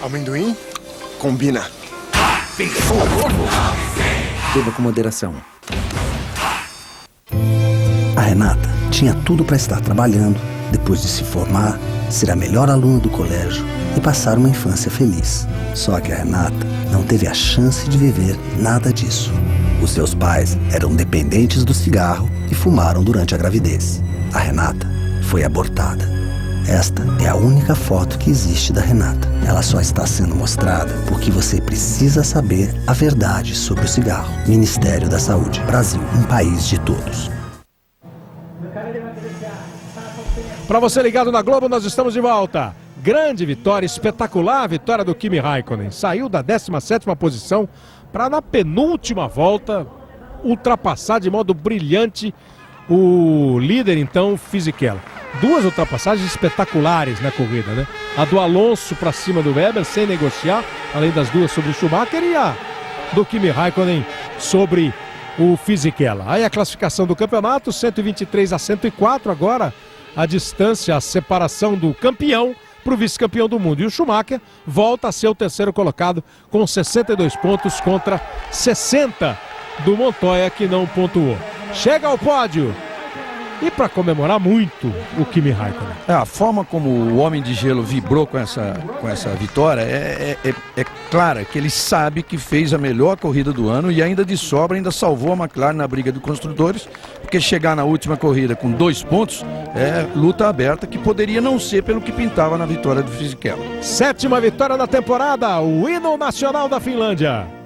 Amendoim combina. Beba com moderação. A Renata tinha tudo para estar trabalhando, depois de se formar, ser a melhor aluna do colégio e passar uma infância feliz. Só que a Renata não teve a chance de viver nada disso. Os seus pais eram dependentes do cigarro e fumaram durante a gravidez. A Renata foi abortada. Esta é a única foto que existe da Renata. Ela só está sendo mostrada porque você precisa saber a verdade sobre o cigarro. Ministério da Saúde. Brasil, um país de todos. Para você ligado na Globo, nós estamos de volta. Grande vitória, espetacular vitória do Kimi Räikkönen. Saiu da 17ª posição para na penúltima volta ultrapassar de modo brilhante o líder, então, Fisichella. Duas ultrapassagens espetaculares na corrida, né? A do Alonso para cima do Weber, sem negociar, além das duas sobre o Schumacher, e a do Kimi Räikkönen sobre o Fisichella. Aí a classificação do campeonato, 123-104 agora, a distância, a separação do campeão para o vice-campeão do mundo. E o Schumacher volta a ser o terceiro colocado com 62 pontos contra 60 do Montoya, que não pontuou. Chega ao pódio e para comemorar muito o Kimi Räikkönen. A forma como o Homem de Gelo vibrou com essa vitória é clara, que ele sabe que fez a melhor corrida do ano e ainda de sobra ainda salvou a McLaren na briga de construtores, porque chegar na última corrida com 2 pontos é luta aberta, que poderia não ser pelo que pintava na vitória do Fisichella. 7ª vitória da temporada, o hino nacional da Finlândia.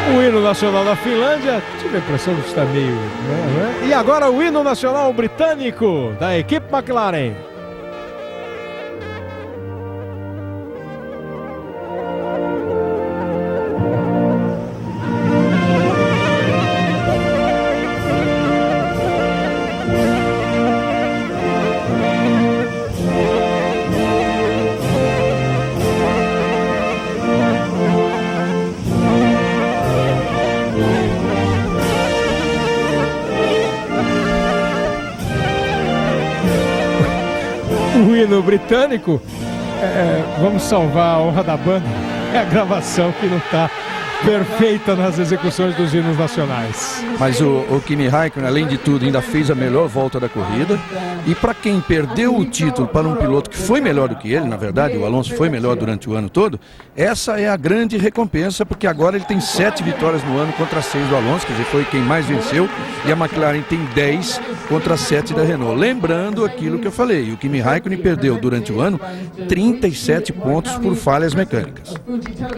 O hino nacional da Finlândia, tive a impressão de estar meio... né? E agora o hino nacional britânico da equipe McLaren. O hino britânico, vamos salvar a honra da banda, é a gravação que não está perfeita nas execuções dos hinos nacionais. Mas o Kimi Räikkönen, além de tudo, ainda fez a melhor volta da corrida. E para quem perdeu o título para um piloto que foi melhor do que ele, na verdade, o Alonso foi melhor durante o ano todo, essa é a grande recompensa, porque agora ele tem 7 vitórias no ano contra 6 do Alonso, quer dizer, foi quem mais venceu, e a McLaren tem 10 contra 7 da Renault. Lembrando aquilo que eu falei, o Kimi Räikkönen perdeu durante o ano 37 pontos por falhas mecânicas.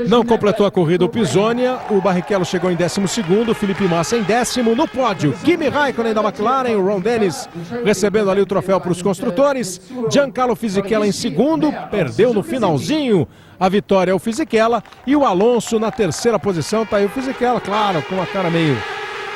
Não completou a corrida o Pisonia, o Barrichello chegou em 12º, o Felipe Massa em 10º, no pódio Kimi Räikkönen da McLaren, o Ron Dennis recebendo ali o troféu para os construtores, Giancarlo Fisichella em 2º, perdeu no finalzinho a vitória ao Fisichella, e o Alonso na 3ª posição. Tá aí o Fisichella, claro, com uma cara meio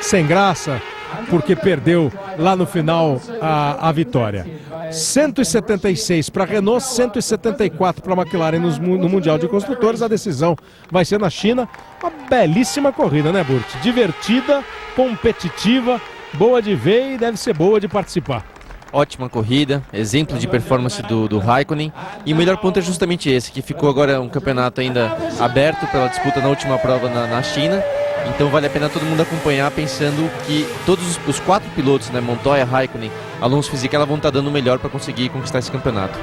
sem graça, porque perdeu lá no final a vitória. 176 para a Renault, 174 para a McLaren no Mundial de Construtores. A decisão vai ser na China. Uma belíssima corrida, né, Burt? Divertida, competitiva, boa de ver e deve ser boa de participar. Ótima corrida, exemplo de performance do Räikkönen, e o melhor ponto é justamente esse, que ficou agora um campeonato ainda aberto pela disputa na última prova na China. Então vale a pena todo mundo acompanhar, pensando que todos os 4 pilotos, né, Montoya, Räikkönen, Alonso, Fisichella, vão estar dando o melhor para conseguir conquistar esse campeonato.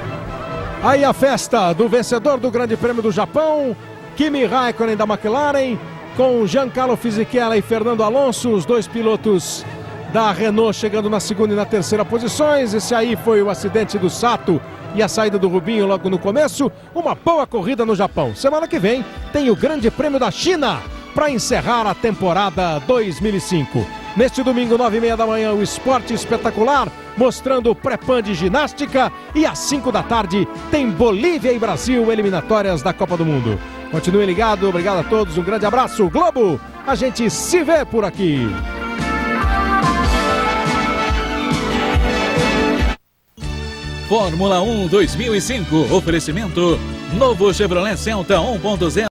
Aí a festa do vencedor do Grande Prêmio do Japão, Kimi Räikkönen da McLaren, com Giancarlo Fisichella e Fernando Alonso, os 2 pilotos da Renault chegando na segunda e na terceira posições. Esse aí foi o acidente do Sato e a saída do Rubinho logo no começo. Uma boa corrida no Japão. Semana que vem tem o Grande Prêmio da China para encerrar a temporada 2005. Neste domingo, 9h30 da manhã, o Esporte Espetacular, mostrando o pré-pan de ginástica. E às 5 da tarde tem Bolívia e Brasil, eliminatórias da Copa do Mundo. Continue ligado, obrigado a todos, um grande abraço. Globo, a gente se vê por aqui. Fórmula 1 2005, oferecimento novo Chevrolet Celta 1.0.